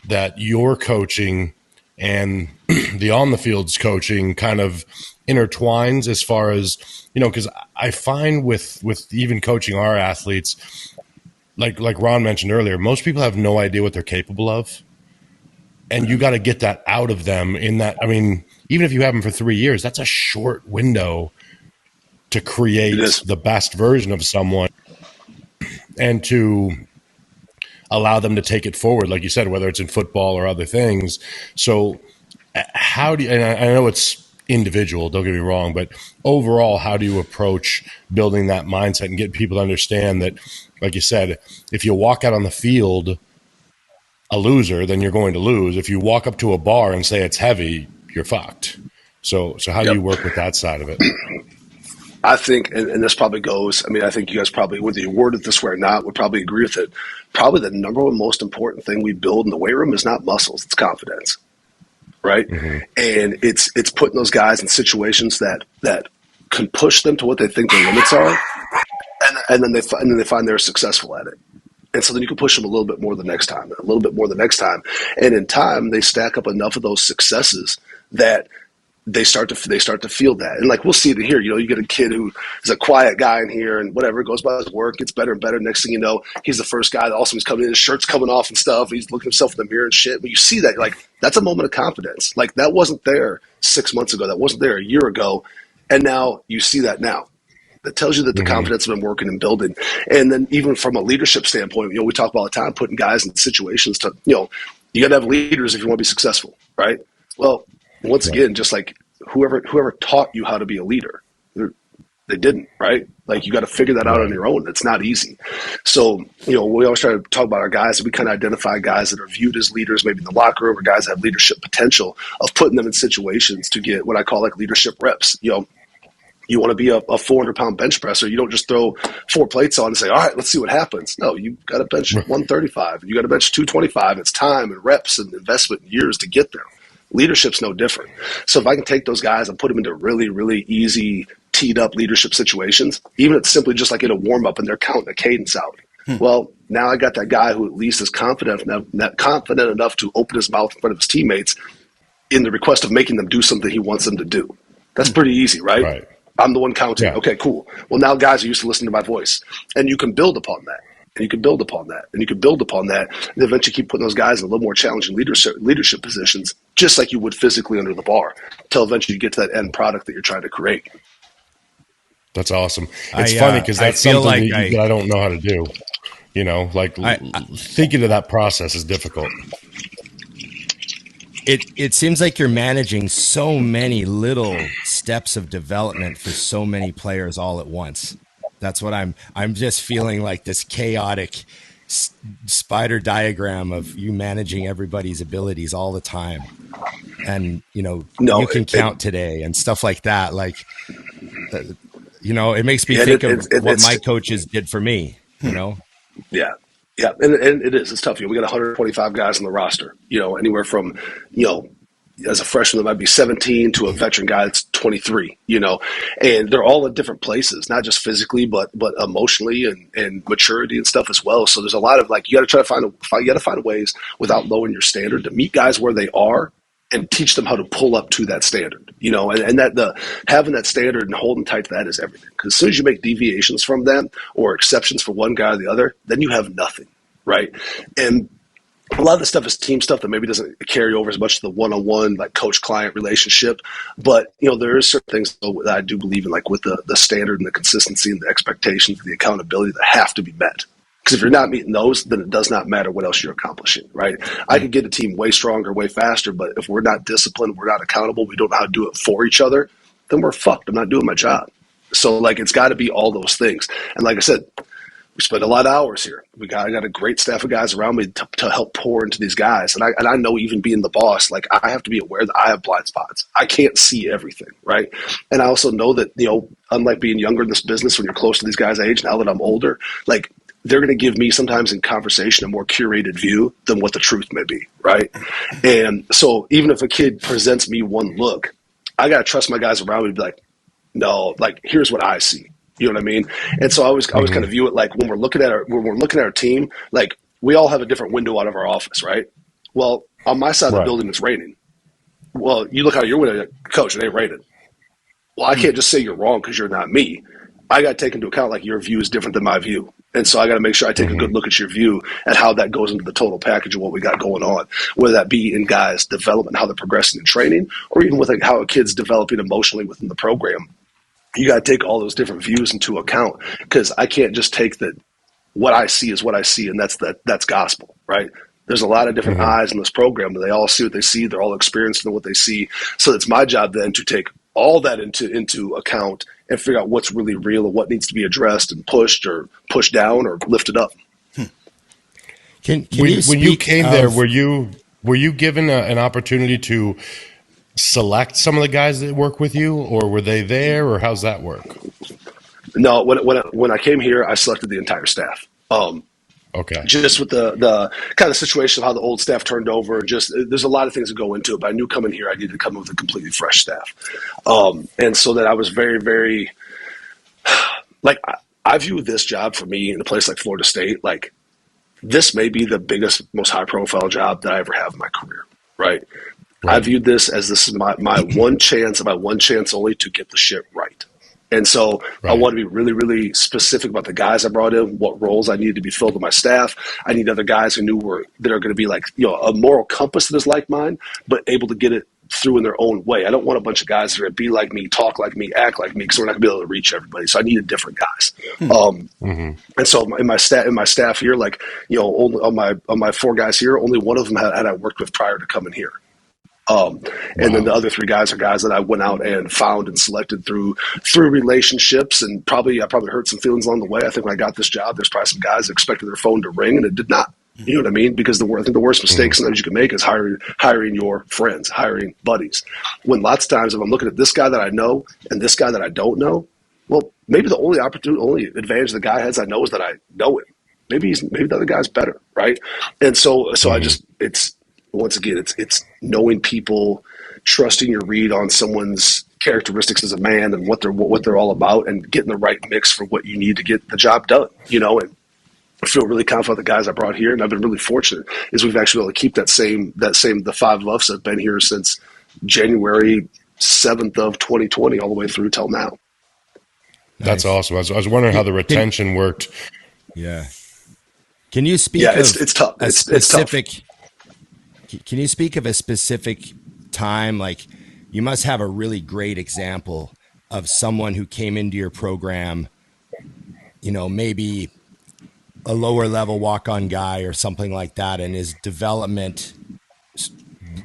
that your coaching and the on the field's coaching kind of intertwines as far as, because I find with even coaching our athletes, like Ron mentioned earlier, most people have no idea what they're capable of. And you got to get that out of them in that. I mean, even if you have them for 3 years, that's a short window to create the best version of someone and to allow them to take it forward, like you said, whether it's in football or other things. So how do you, and I know it's individual, don't get me wrong, but overall, how do you approach building that mindset and get people to understand that, like you said, if you walk out on the field a loser, then you're going to lose. If you walk up to a bar and say it's heavy, you're fucked. So how do you work with that side of it? I think, and this probably goes, I mean, I think you guys probably, whether you word it this way or not, would probably agree with it. Probably the number one most important thing we build in the weight room is not muscles, it's confidence, right? Mm-hmm. And it's putting those guys in situations that can push them to what they think their limits are, and then they find they're successful at it. And so then you can push them a little bit more the next time, and a little bit more the next time. And in time, they stack up enough of those successes that they start to feel that. And like, we'll see it here. You get a kid who is a quiet guy in here and whatever, goes by his work, gets better and better. Next thing you know, he's the first guy that also is coming in, his shirt's coming off and stuff. He's looking at himself in the mirror and shit. But you see that, like, that's a moment of confidence. Like, that wasn't there 6 months ago. That wasn't there a year ago. And now you see that now. That tells you that the confidence has been working and building. And then even from a leadership standpoint, we talk about all the time, putting guys in situations to, you got to have leaders if you want to be successful, right? Well, once again, just like whoever taught you how to be a leader, they didn't, right? Like, you got to figure that out on your own. It's not easy. So, we always try to talk about our guys. We kind of identify guys that are viewed as leaders, maybe in the locker room, or guys that have leadership potential, of putting them in situations to get what I call like leadership reps. You want to be a 400-pound bench presser. You don't just throw 4 plates on and say, all right, let's see what happens. No, you got to bench 135. You got to bench 225. It's time and reps and investment and years to get there. Leadership's no different. So if I can take those guys and put them into really, really easy, teed up leadership situations, even if it's simply just like in a warm-up and they're counting a cadence out. Well, now I got that guy who at least is confident enough to open his mouth in front of his teammates in the request of making them do something he wants them to do. That's pretty easy, right? I'm the one counting. Yeah. Okay, cool. Well, now guys are used to listening to my voice. And you can build upon that. And you can build upon that. And you can build upon that. And eventually keep putting those guys in a little more challenging leadership positions, just like you would physically under the bar, until eventually you get to that end product that you're trying to create. That's awesome. It's funny because that's something like that I don't know how to do. Thinking of that process is difficult. It seems like you're managing so many little steps of development for so many players all at once. That's what I'm just feeling like this chaotic spider diagram of you managing everybody's abilities all the time. And, you can count today and stuff like that. Like, it makes me think of what my coaches did for me, Yeah. Yeah, and it is. It's tough. We got 125 guys on the roster, anywhere from, as a freshman, that might be 17 to a veteran guy that's 23, and they're all in different places, not just physically, but emotionally and maturity and stuff as well. So there's a lot of you got to find ways without lowering your standard to meet guys where they are and teach them how to pull up to that standard, and that having that standard and holding tight to that is everything. Because as soon as you make deviations from them or exceptions for one guy or the other, then you have nothing, right? And a lot of the stuff is team stuff that maybe doesn't carry over as much to the one-on-one, like coach-client relationship. But, there is certain things that I do believe in, like with the standard and the consistency and the expectations and the accountability that have to be met. Because if you're not meeting those, then it does not matter what else you're accomplishing, right? I can get a team way stronger, way faster, but if we're not disciplined, we're not accountable, we don't know how to do it for each other, then we're fucked. I'm not doing my job. So, it's got to be all those things. And like I said, We spend a lot of hours here. I got a great staff of guys around me to help pour into these guys. And I know, even being the boss, like, I have to be aware that I have blind spots. I can't see everything, right? And I also know that, unlike being younger in this business, when you're close to these guys' age, now that I'm older, like, they're going to give me sometimes in conversation a more curated view than what the truth may be, right? And so even if a kid presents me one look, I got to trust my guys around me to be like, no, like, here's what I see. You know what I mean? And so I always kind of view it like, when we're looking at our team, like, we all have a different window out of our office, right? Well, on my side of the building, it's raining. Well, you look out your window, coach, it ain't raining. Well, I can't just say you're wrong because you're not me. I got to take into account, like, your view is different than my view. And so I got to make sure I take a good look at your view and how that goes into the total package of what we got going on, whether that be in guys' development, how they're progressing in training, or even with, like, how a kid's developing emotionally within the program. You got to take all those different views into account, because I can't just take that what I see is what I see, and that's gospel, right? There's a lot of different eyes in this program, and they all see what they see. They're all experiencing what they see. So it's my job then to take all that into account and figure out what's really real and what needs to be addressed and pushed or pushed down or lifted up. When you came there, were you given an opportunity to select some of the guys that work with you, or were they there, or how's that work? No, when I came here, I selected the entire staff. Okay. Just with the kind of situation of how the old staff turned over, there's a lot of things that go into it, but I knew coming here I needed to come in with a completely fresh staff. And so that I was very, very, like, I view this job for me in a place like Florida State, like, this may be the biggest, most high profile job that I ever have in my career, right? I viewed this as my one chance, my one chance only to get the shit right. And so I want to be really, really specific about the guys I brought in, what roles I needed to be filled with my staff. I need other guys that are going to be like, a moral compass that is like mine, but able to get it through in their own way. I don't want a bunch of guys that are going to be like me, talk like me, act like me, because we're not going to be able to reach everybody. So I needed different guys. And so in my staff here, like, only on my 4 guys here, only one of them had I worked with prior to coming here. And then the other 3 guys are guys that I went out and found and selected through relationships, and I probably hurt some feelings along the way. I think when I got this job, there's probably some guys that expected their phone to ring, and it did not. You know what I mean? Because I think the worst mistake sometimes you can make is hiring your friends, hiring buddies. When lots of times, if I'm looking at this guy that I know and this guy that I don't know, well, maybe the only advantage the guy has I know is that I know him. Maybe the other guy's better, right? And so once again, it's knowing people, trusting your read on someone's characteristics as a man and what they're all about, and getting the right mix for what you need to get the job done. And I feel really confident the guys I brought here, and I've been really fortunate, is we've actually been able to keep the 5 of us that have been here since January 7th of 2020 all the way through till now. That's awesome. I was wondering how the retention worked. Yeah. Can you speak? Yeah, it's tough. It's tough. Can you speak of a specific time? Like, you must have a really great example of someone who came into your program, maybe a lower level walk-on guy or something like that, and his development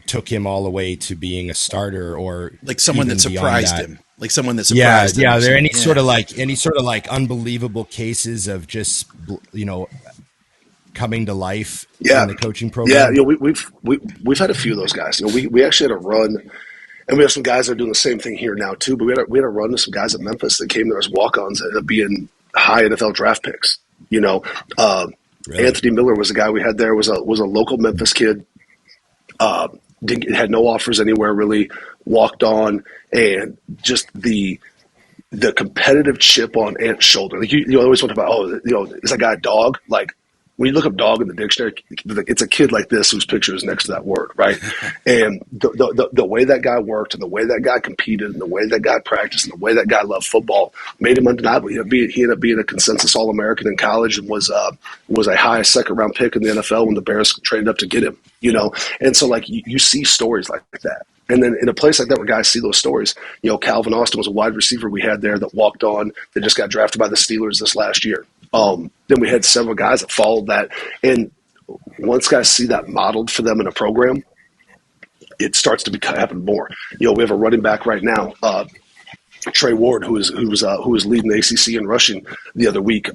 took him all the way to being a starter, or like someone that surprised him. Like someone that surprised him. Yeah. Are there any sort of like unbelievable cases of just, coming to life in the coaching program? Yeah, we've had a few of those guys. We actually had a run, and we have some guys that are doing the same thing here now too. But we had a run with some guys at Memphis that came there as walk-ons that ended up being high NFL draft picks. Really? Anthony Miller was the guy we had there. Was a local Memphis kid. Had no offers anywhere really. Walked on, and just the competitive chip on Ant's shoulder. Like you always want to about, is that guy a dog? Like, when you look up dog in the dictionary, it's a kid like this whose picture is next to that word, right? And the way that guy worked, and the way that guy competed, and the way that guy practiced, and the way that guy loved football made him undeniable. He ended up being a consensus All-American in college, and was a high 2nd-round pick in the NFL when the Bears traded up to get him. And so, like, you see stories like that. And then in a place like that where guys see those stories, Calvin Austin was a wide receiver we had there that walked on, that just got drafted by the Steelers this last year. Then we had several guys that followed that. And once guys see that modeled for them in a program, it starts to happen more. We have a running back right now. Trey Ward, who was leading the ACC in rushing the other week.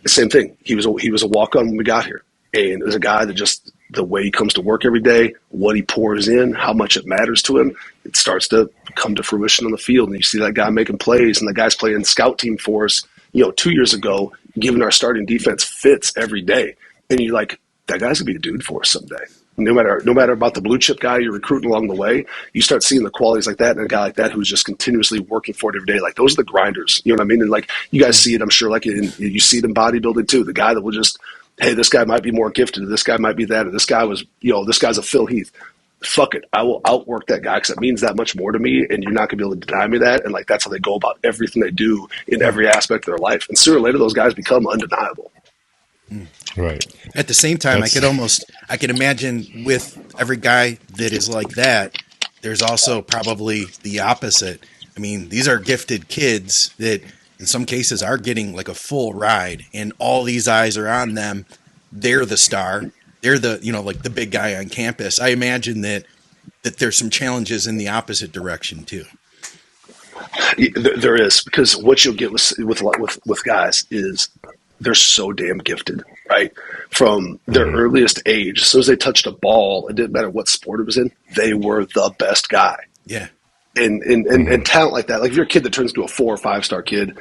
Same thing. He was a walk-on when we got here, and there's a guy that just the way he comes to work every day, what he pours in, how much it matters to him, it starts to come to fruition on the field. And you see that guy making plays, and the guy's playing scout team for us, 2 years ago, giving our starting defense fits every day. And you're like, that guy's gonna be a dude for us someday. No matter about the blue chip guy you're recruiting along the way, you start seeing the qualities like that, and a guy like that who's just continuously working for it every day. Like, those are the grinders. You know what I mean? And like, you guys see it, I'm sure, like you see it in bodybuilding too. The guy that will just, hey, this guy might be more gifted, or this guy might be that, or this guy was, this guy's a Phil Heath. Fuck it, I will outwork that guy because it means that much more to me, and you're not gonna be able to deny me that. And like, that's how they go about everything they do in every aspect of their life. And sooner or later, those guys become undeniable. Right. At the same time, I can imagine with every guy that is like that, there's also probably the opposite. I mean, these are gifted kids that in some cases are getting like a full ride, and all these eyes are on them. They're the star. They're the, like the big guy on campus. I imagine that there's some challenges in the opposite direction too. There is, because what you'll get with guys is they're so damn gifted, right? From their earliest age, as soon as they touched a ball, it didn't matter what sport it was in, they were the best guy. Yeah. And talent like that, like if you're a kid that turns into a 4 or 5 star kid,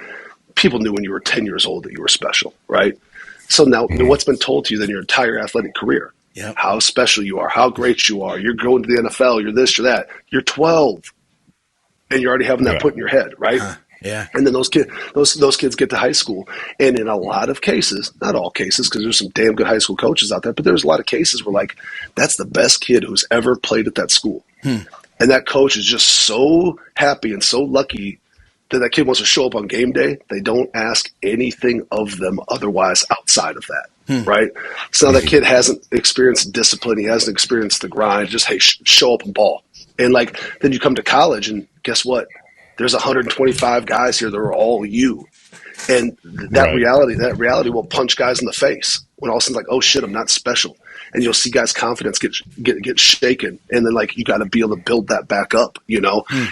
people knew when you were 10 years old that you were special, right? So now what's been told to you then your entire athletic career, how special you are, how great you are, you're going to the NFL, you're this, you're that, you're 12, and you're already having that put in your head, right? Yeah. And then those kids get to high school, and in a lot of cases, not all cases, because there's some damn good high school coaches out there, but there's a lot of cases where like, that's the best kid who's ever played at that school. And that coach is just so happy and so lucky that kid wants to show up on game day. They don't ask anything of them otherwise outside of that, right? So now that kid hasn't experienced discipline. He hasn't experienced the grind. Just, hey, show up and ball. And like, then you come to college, and guess what? There's 125 guys here that are all you. And that reality will punch guys in the face when all of a sudden, like, oh shit, I'm not special. And you'll see guys' confidence get shaken, and then like, you got to be able to build that back up,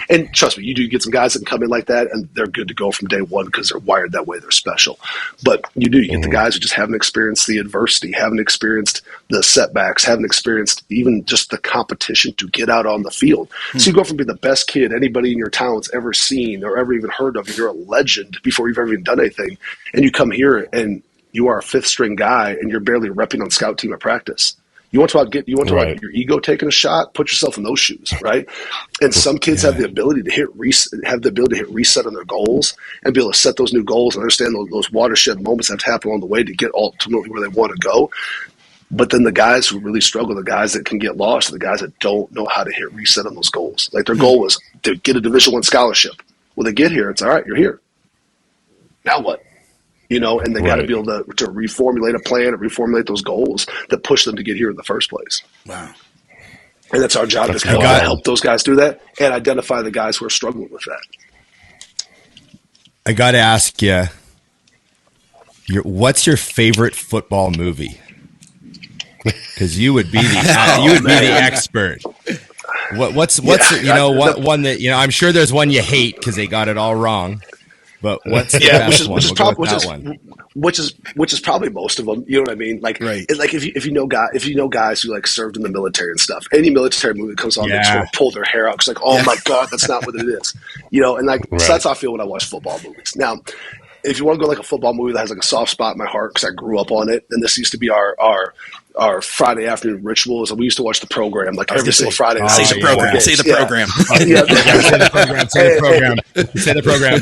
And trust me, you do get some guys that can come in like that, and they're good to go from day one because they're wired that way. They're special. But you get the guys who just haven't experienced the adversity, haven't experienced the setbacks, haven't experienced even just the competition to get out on the field. So you go from being the best kid anybody in your town's ever seen or ever even heard of. You're a legend before you've ever even done anything, and you come here and you are a 5th string guy, and you're barely repping on scout team at practice. You want to get your ego taking a shot? Put yourself in those shoes, right? And some kids have the ability to hit reset on their goals and be able to set those new goals and understand those watershed moments that have to happen along the way to get ultimately where they want to go. But then the guys who really struggle, the guys that can get lost, are the guys that don't know how to hit reset on those goals. Like, their goal was to get a Division I scholarship. Well, they get here, it's all right, you're here. Now what? And they got to be able to reformulate a plan and reformulate those goals that push them to get here in the first place. Wow. And that's our job, to help those guys do that and identify the guys who are struggling with that. I got to ask you, what's your favorite football movie? Because you would be the expert. What's one that I'm sure there's one you hate because they got it all wrong. But what's the best one? Which is probably most of them. You know what I mean? Like, like if you know guys who like served in the military and stuff, any military movie that comes on, they just want to pull their hair out. It's like, oh my god, that's not what it is. And like, so that's how I feel when I watch football movies. Now, if you want to go like a football movie that has like a soft spot in my heart because I grew up on it, and this used to be our Friday afternoon rituals, and we used to watch The Program like every single Friday night. Say the program. Say the program. Say the program.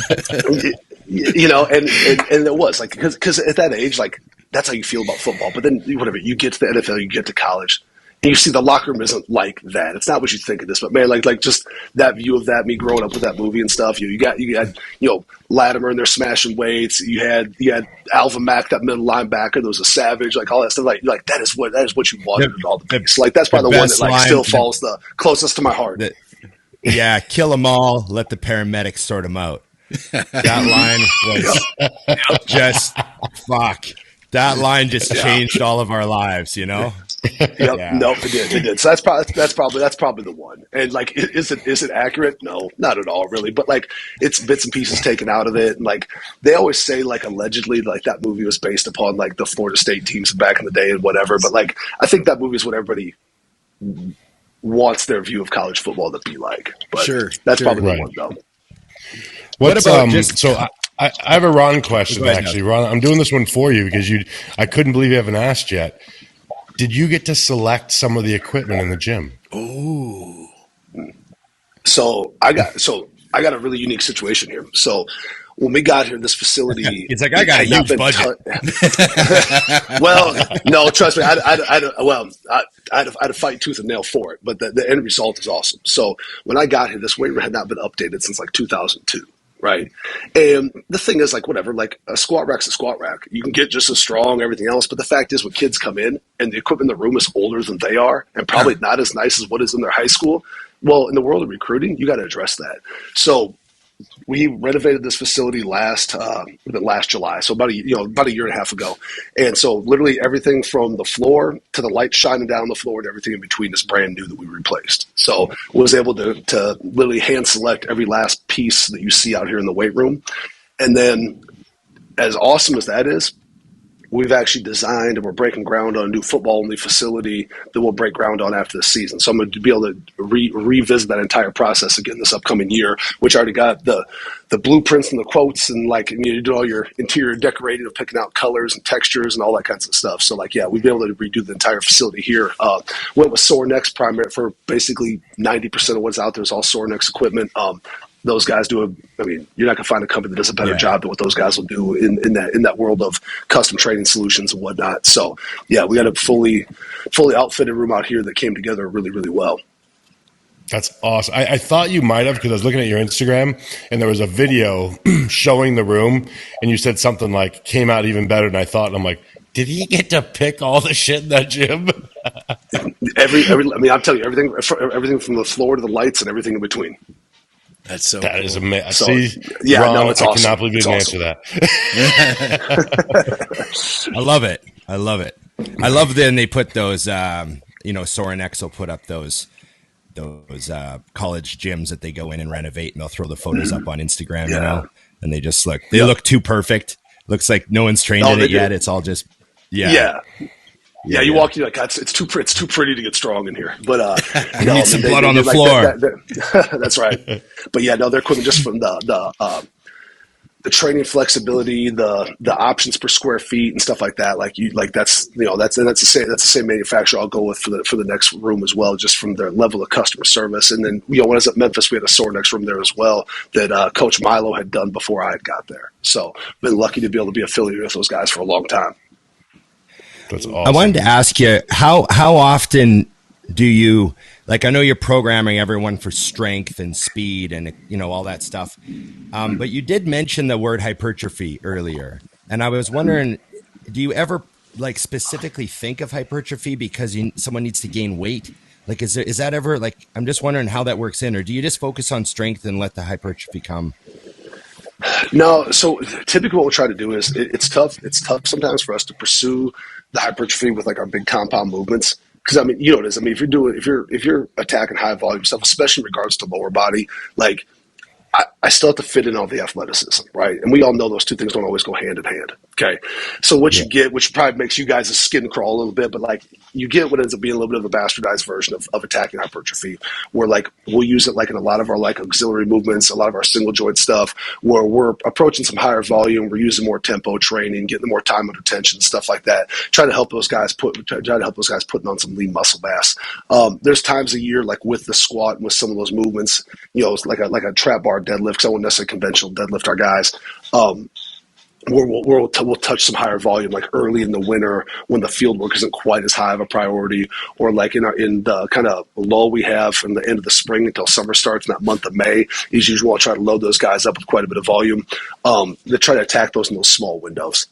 And it was like, because at that age, like, that's how you feel about football. But then whatever, you get to the NFL, you get to college, and you see the locker room isn't like that. It's not what you think of this, but man, like just that view of that, me growing up with that movie and stuff. You had Latimer and they're smashing weights. You had Alvin Mack, that middle linebacker. There was a Savage, like all that stuff. Like that is what you wanted in all the piece. Like that's probably the one that like still falls the closest to my heart. Kill them all. Let the paramedics sort them out. That line was just fuck. That line just changed all of our lives, you know? Yep. Yeah. Nope, it did. So that's probably the one. And like, is it accurate? No, not at all, really. But like, it's bits and pieces taken out of it. And like, they always say like allegedly like that movie was based upon like the Florida State teams back in the day and whatever. But like, I think that movie is what everybody wants their view of college football to be like. But that's probably the one though. What about I have a Ron question actually. Ron, I'm doing this one for you because I couldn't believe you haven't asked yet. Did you get to select some of the equipment in the gym? Oh, so I got a really unique situation here. So when we got here, this facility, it's like I got a huge budget. Well, no, trust me, I'd have fight tooth and nail for it, but the end result is awesome. So when I got here, this weight room had not been updated since like 2002. Right. And the thing is, like, whatever, like a squat rack's a squat rack. You can get just as strong, everything else. But the fact is, when kids come in and the equipment in the room is older than they are and probably not as nice as what is in their high school, well, in the world of recruiting, you got to address that. So we renovated this facility last July, so about a year and a half ago. And so literally everything from the floor to the light shining down the floor and everything in between is brand new that we replaced. So was able to literally hand select every last piece that you see out here in the weight room. And then as awesome as that is, we've actually designed and we're breaking ground on a new football-only facility that we'll break ground on after the season. So I'm going to be able to revisit that entire process again this upcoming year, which already got the blueprints and the quotes and like you do all your interior decorating of picking out colors and textures and all that kinds of stuff. So like, yeah, we'd be able to redo the entire facility here. Went with Sorenex primary for basically 90% of what's out there is all Sorenex equipment. Those guys do you're not gonna find a company that does a better job than what those guys will do in that world of custom training solutions and whatnot. So yeah, we got a fully outfitted room out here that came together really, really well. That's awesome. I thought you might have, because I was looking at your Instagram and there was a video showing the room and you said something like came out even better than I thought. And I'm like, did he get to pick all the shit in that gym? I'm telling you, everything from the floor to the lights and everything in between. That's so cool. Is amazing. So, Ron, it's I awesome. cannot believe you didn't answer that. I love it. I love then they put those, Sorenex will put up those college gyms that they go in and renovate, and they'll throw the photos up on Instagram, and they just look too perfect. Looks like no one's trained in it yet. It's all just, you walk, you're like, it's too pretty to get strong in here. But you need some blood on the floor. That's right. But yeah, no, their equipment just from the training flexibility, the options per square feet and stuff like that. That's the same manufacturer I'll go with for the next room as well, just from their level of customer service. And then when I was at Memphis, we had a Sorenex room there as well that Coach Milo had done before I had got there. So been lucky to be able to be affiliated with those guys for a long time. That's awesome. I wanted to ask you, how often do you, I know you're programming everyone for strength and speed and, all that stuff. But you did mention the word hypertrophy earlier. And I was wondering, do you ever specifically think of hypertrophy because someone needs to gain weight? Is that ever I'm just wondering how that works in, or do you just focus on strength and let the hypertrophy come? No, so typically what we'll try to do is it's tough. It's tough sometimes for us to pursue the hypertrophy with our big compound movements. Because you know what it is. If you're attacking high volume stuff, especially in regards to lower body, I still have to fit in all the athleticism, right? And we all know those two things don't always go hand in hand. Okay. So what you get, which probably makes you guys' skin crawl a little bit, but you get what ends up being a little bit of a bastardized version of attacking hypertrophy, where we'll use it in a lot of our auxiliary movements, a lot of our single joint stuff, where we're approaching some higher volume, we're using more tempo training, getting more time under tension, stuff like that. Try to help those guys putting on some lean muscle mass. There's times a year, with the squat and with some of those movements, like a trap bar deadlift, because I won't necessarily conventional deadlift our guys. We'll touch some higher volume early in the winter when the field work isn't quite as high of a priority, or in the kind of lull we have from the end of the spring until summer starts in that month of May is usually I'll try to load those guys up with quite a bit of volume. To try to attack those in those small windows.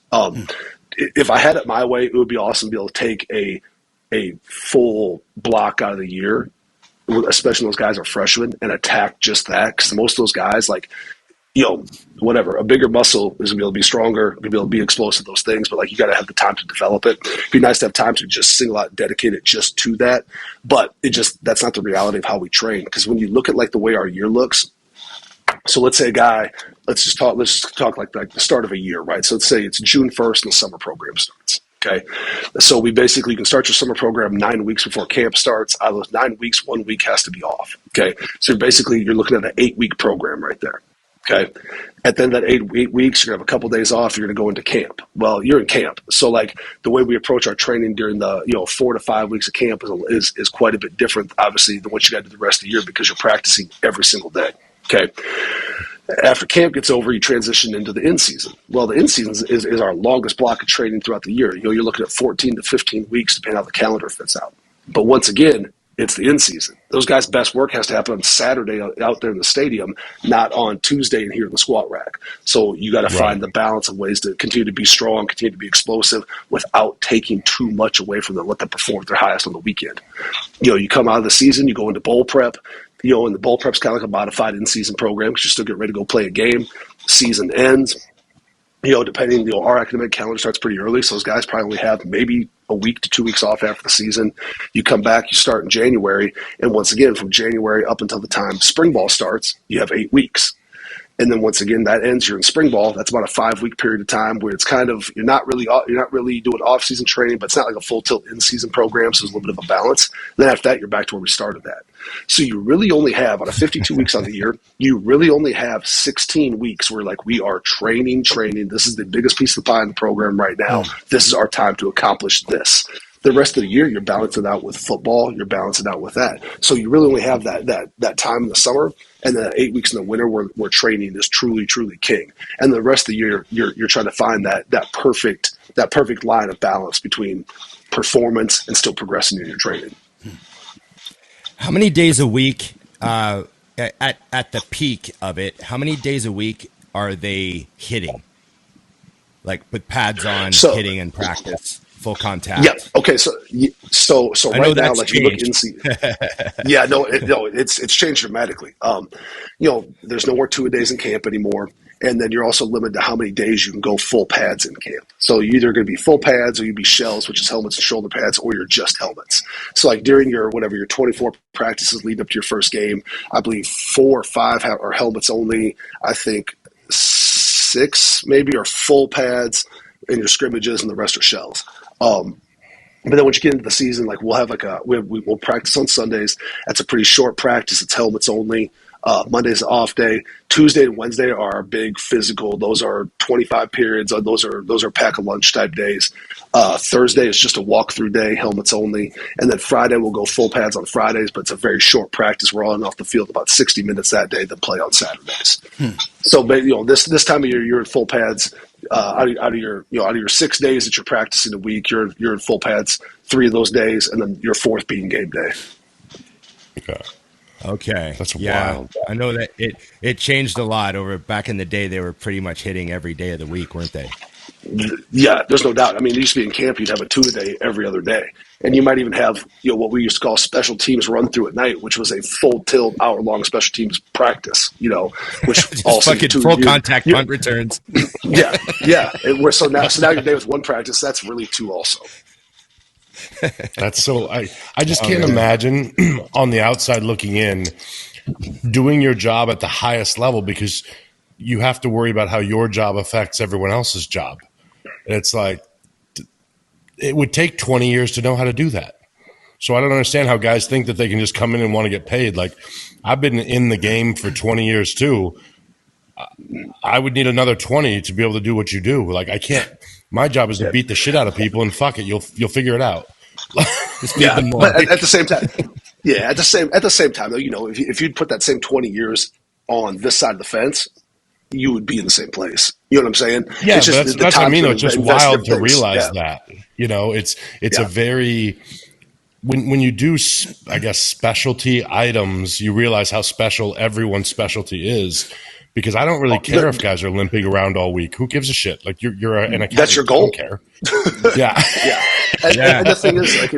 If I had it my way, it would be awesome to be able to take a full block out of the year, especially when those guys are freshmen, and attack just that, because most of those guys whatever, a bigger muscle is gonna be able to be stronger, gonna be able to be explosive, those things, but like you gotta have the time to develop it. It'd be nice to have time to just single out, dedicate it just to that. But that's not the reality of how we train. Because when you look at like the way our year looks, so let's say a guy, let's just talk like the start of a year, right? So let's say it's June 1st and the summer program starts. Okay. So we basically, you can start your summer program 9 weeks before camp starts. Out of those 9 weeks, 1 week has to be off. Okay. So basically you're looking at an 8-week program right there. Okay. At the end of that 8 weeks, you're going to have a couple of days off. You're going to go into camp. Well, you're in camp. So like the way we approach our training during the, 4 to 5 weeks of camp is quite a bit different, obviously, than what you got to do the rest of the year because you're practicing every single day. Okay. After camp gets over, you transition into the in-season. Well, the in-season is our longest block of training throughout the year. You're looking at 14 to 15 weeks, depending on how the calendar fits out. But once again, it's the in-season. Those guys' best work has to happen on Saturday out there in the stadium, not on Tuesday and here in the squat rack. So you got to find the balance of ways to continue to be strong, continue to be explosive without taking too much away from them. Let them perform at their highest on the weekend. You come out of the season, you go into bowl prep. And the bowl prep's kind of like a modified in-season program because you still get ready to go play a game. Season ends. Depending, our academic calendar starts pretty early, so those guys probably only have maybe a week to 2 weeks off after the season. You come back, you start in January, and once again, from January up until the time spring ball starts, you have 8 weeks. And then once again, that ends. You're in spring ball. That's about a 5-week period of time where it's kind of you're not really doing off-season training, but it's not like a full tilt in-season program. So there's a little bit of a balance. Then after that, you're back to where we started at. So you really only have out of 52 weeks on the year, you really only have 16 weeks where like we are training. This is the biggest piece of the pie in the program right now. This is our time to accomplish this. The rest of the year, you're balancing out with football. You're balancing out with that. So you really only have that time in the summer, and then 8 weeks in the winter where training is truly, truly king. And the rest of the year, you're trying to find that perfect line of balance between performance and still progressing in your training. How many days a week at the peak of it? How many days a week are they hitting? Like with pads on, hitting in practice. Full contact. Yeah. Okay. So right now, like you look in see. Yeah. No. It's changed dramatically. There's no more 2-a-days in camp anymore, and then you're also limited to how many days you can go full pads in camp. So you're either going to be full pads, or you be shells, which is helmets and shoulder pads, or you're just helmets. So like during your 24 practices leading up to your first game, I believe 4 or 5 are helmets only. I think 6 maybe are full pads in your scrimmages, and the rest are shells. But then once you get into the season, like we'll have we'll practice on Sundays. That's a pretty short practice. It's helmets only. Monday's an off day. Tuesday and Wednesday are our big physical. Those are 25 periods. Those are pack a lunch type days. Thursday is just a walkthrough day, helmets only. And then Friday we'll go full pads on Fridays, but it's a very short practice. We're on and off the field about 60 minutes that day, then play on Saturdays. So this time of year you're in full pads. Out of your 6 days that you're practicing a week, you're in full pads 3 of those days, and then your 4th being game day. Okay. That's wild. I know that it changed a lot over back in the day. They were pretty much hitting every day of the week, weren't they? Yeah, there's no doubt. I mean, you used to be in camp, you'd have a 2-a-day every other day. And you might even have, what we used to call special teams run through at night, which was a full tilt hour-long special teams practice, which also fucking full contact punt returns. Yeah. So now your day with one practice, that's really 2 also. That's so I just can't imagine on the outside looking in doing your job at the highest level, because you have to worry about how your job affects everyone else's job. And it's like, it would take 20 years to know how to do that. So I don't understand how guys think that they can just come in and want to get paid. Like, I've been in the game for 20 years too. I would need another 20 to be able to do what you do. Like, I can't. My job is to beat the shit out of people, and fuck it, you'll figure it out. Yeah, but at the same time, at the same time though, if you'd put that same 20 years on this side of the fence, you would be in the same place. You know what I'm saying? Yeah, it's just, that's what I mean. It's just wild to realize that. It's a very when you do, I guess, specialty items, you realize how special everyone's specialty is. Because I don't really care if guys are limping around all week. Who gives a shit? Like you're an accountant. That's your goal. I don't care. Yeah. And the thing is, like,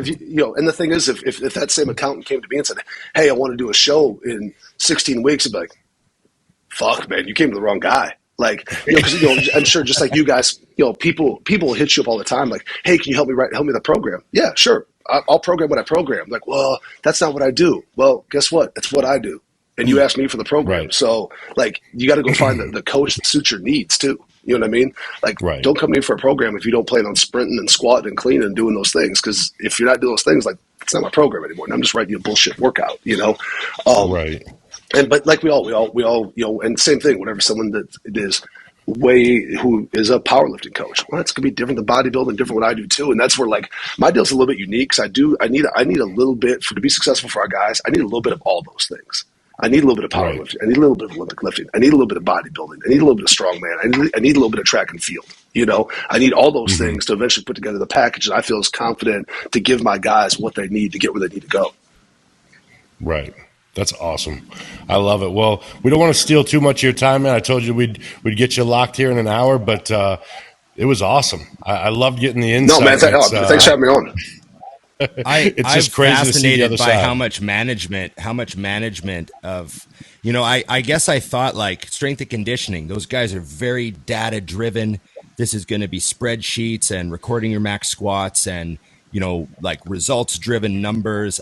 if that same accountant came to me and said, "Hey, I want to do a show in 16 weeks," I'd be like, fuck, man, you came to the wrong guy. Like, because I'm sure just like you guys, people will hit you up all the time. Like, hey, can you help me with the program? Yeah, sure. I'll program what I program. Like, well, that's not what I do. Well, guess what? It's what I do. And you asked me for the program. Right. So, like, you got to go find the coach that suits your needs too. You know what I mean? Like, don't come in for a program if you don't plan on sprinting and squatting and cleaning and doing those things. Because if you're not doing those things, like, it's not my program anymore. And I'm just writing you a bullshit workout. Right. But like we all, and same thing. Whenever someone that is who is a powerlifting coach, well, it's gonna be different than bodybuilding, different what I do too. And that's where like my deal's a little bit unique. Cause I need a little bit to be successful for our guys. I need a little bit of all those things. I need a little bit of powerlifting. Right. I need a little bit of Olympic lifting. I need a little bit of bodybuilding. I need a little bit of strongman. I need a little bit of track and field. I need all those things to eventually put together the package that I feel is confident to give my guys what they need to get where they need to go. Right. That's awesome. I love it. Well, we don't want to steal too much of your time, man. I told you we'd get you locked here in an hour, but it was awesome. I loved getting the insight. No, man. Thanks for having me on. It's just crazy fascinated to see the other by side. how much management of, I guess I thought like strength and conditioning, those guys are very data driven. This is going to be spreadsheets and recording your max squats and, like results driven numbers.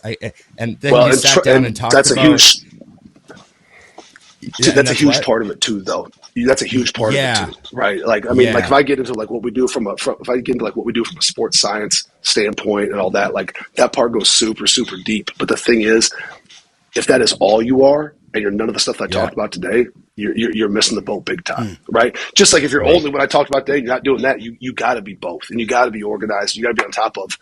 And then you sat down and talked that's about. That's a huge part of it too, though. That's a huge part of it too, right? Like, I mean, like if I get into like what we do from a sports science standpoint and all that, like that part goes super, super deep. But the thing is, if that is all you are, and you're none of the stuff that I talked about today, you're missing the boat big time, right? Just like if you're only what I talked about today, you're not doing that. You got to be both, and you got to be organized. You got to be on top of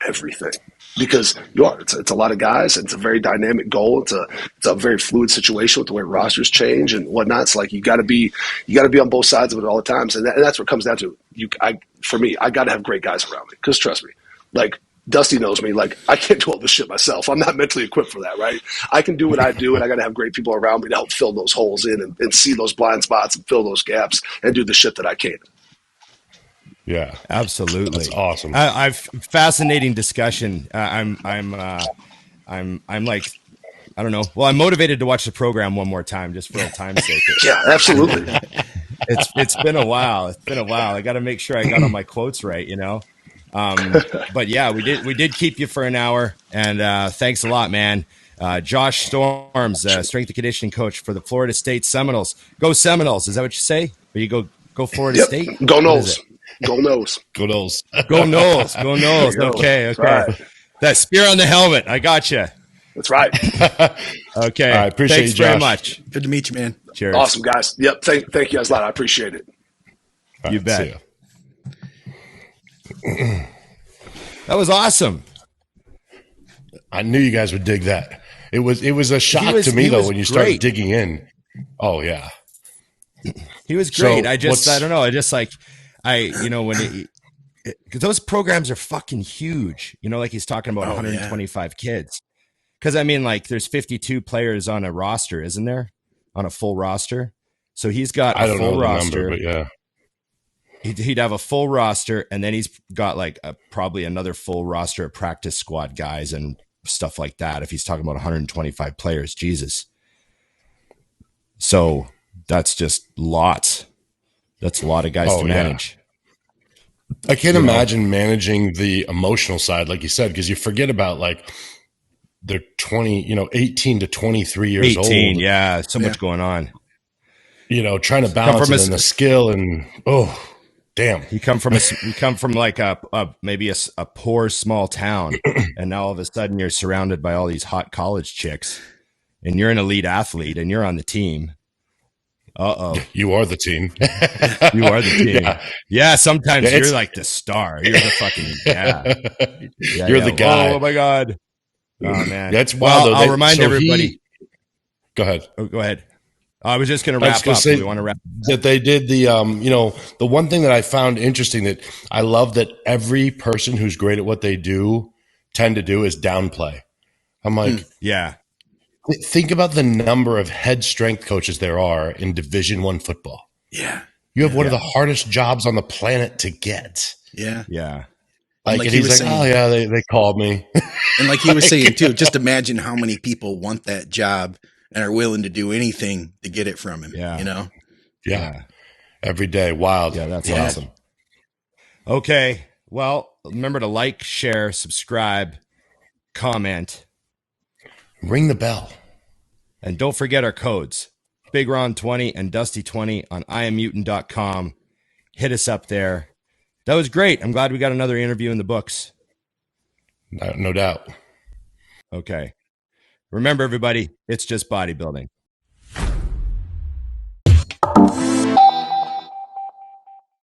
everything. Because it's a lot of guys. It's a very dynamic goal. It's a very fluid situation with the way rosters change and whatnot. It's like you got to be on both sides of it all the times, and that's what it comes down to. For me, I got to have great guys around me. Because trust me, like Dusty knows me. Like I can't do all this shit myself. I'm not mentally equipped for that, right? I can do what I do, and I got to have great people around me to help fill those holes in and see those blind spots and fill those gaps and do the shit that I can. Yeah, absolutely. That's awesome. I've fascinating discussion. I'm like, I don't know. Well, I'm motivated to watch the program one more time just for old time's sake. Yeah, absolutely. It's been a while. I got to make sure I got all my quotes right, But yeah, we did keep you for an hour, and thanks a lot, man. Josh Storms, strength and conditioning coach for the Florida State Seminoles. Go Seminoles! Is that what you say? Or you go Florida State? Go Noles. Go Noles. Go Noles. Go Noles. Go Noles. Okay. Right. That spear on the helmet. I got you. That's right. Okay. I appreciate Thanks you, Josh. very much. Good to meet you, man. Cheers. Awesome, guys. Yep. Thank you guys a lot. I appreciate it. You bet. That was awesome. I knew you guys would dig that. It was a shock to me though when you started digging in. Oh yeah. He was great. I don't know. I just like, when because those programs are fucking huge, like he's talking about 125 kids. Cause I mean, like there's 52 players on a roster, isn't there? On a full roster. So he's got a full roster. Number, but yeah. He'd have a full roster, and then he's got like probably another full roster of practice squad guys and stuff like that. If he's talking about 125 players, Jesus. So that's just lots. That's a lot of guys to manage. Yeah. I can't imagine managing the emotional side, like you said, because you forget about like they're 18 to 23 years old. Yeah, so much going on. Trying to balance it in the skill and damn. You come from like maybe a poor small town, and now all of a sudden you're surrounded by all these hot college chicks, and you're an elite athlete, and you're on the team. You are the team. You are the team. Yeah, sometimes you're like the star. You're the fucking you're the guy. Oh my God. Oh man. That's wild. I'll remind everybody. Go ahead. Oh, go ahead. I was just going to wrap up. We want to wrap that they did the the one thing that I found interesting that I love that every person who's great at what they do tend to do is downplay. I'm like, yeah. Think about the number of head strength coaches there are in Division I football. Yeah. You have one of the hardest jobs on the planet to get. Yeah. Yeah. And he's like, saying, oh yeah, they called me. And like he was saying too, just imagine how many people want that job and are willing to do anything to get it from him. Yeah. You know? Yeah. Every day. Wild. Yeah, that's awesome. Okay. Well, remember to like, share, subscribe, comment. Ring the bell. And don't forget our codes. Big Ron 20 and Dusty 20 on IamMutant.com. Hit us up there. That was great. I'm glad we got another interview in the books. No doubt. Okay. Remember, everybody, it's just bodybuilding.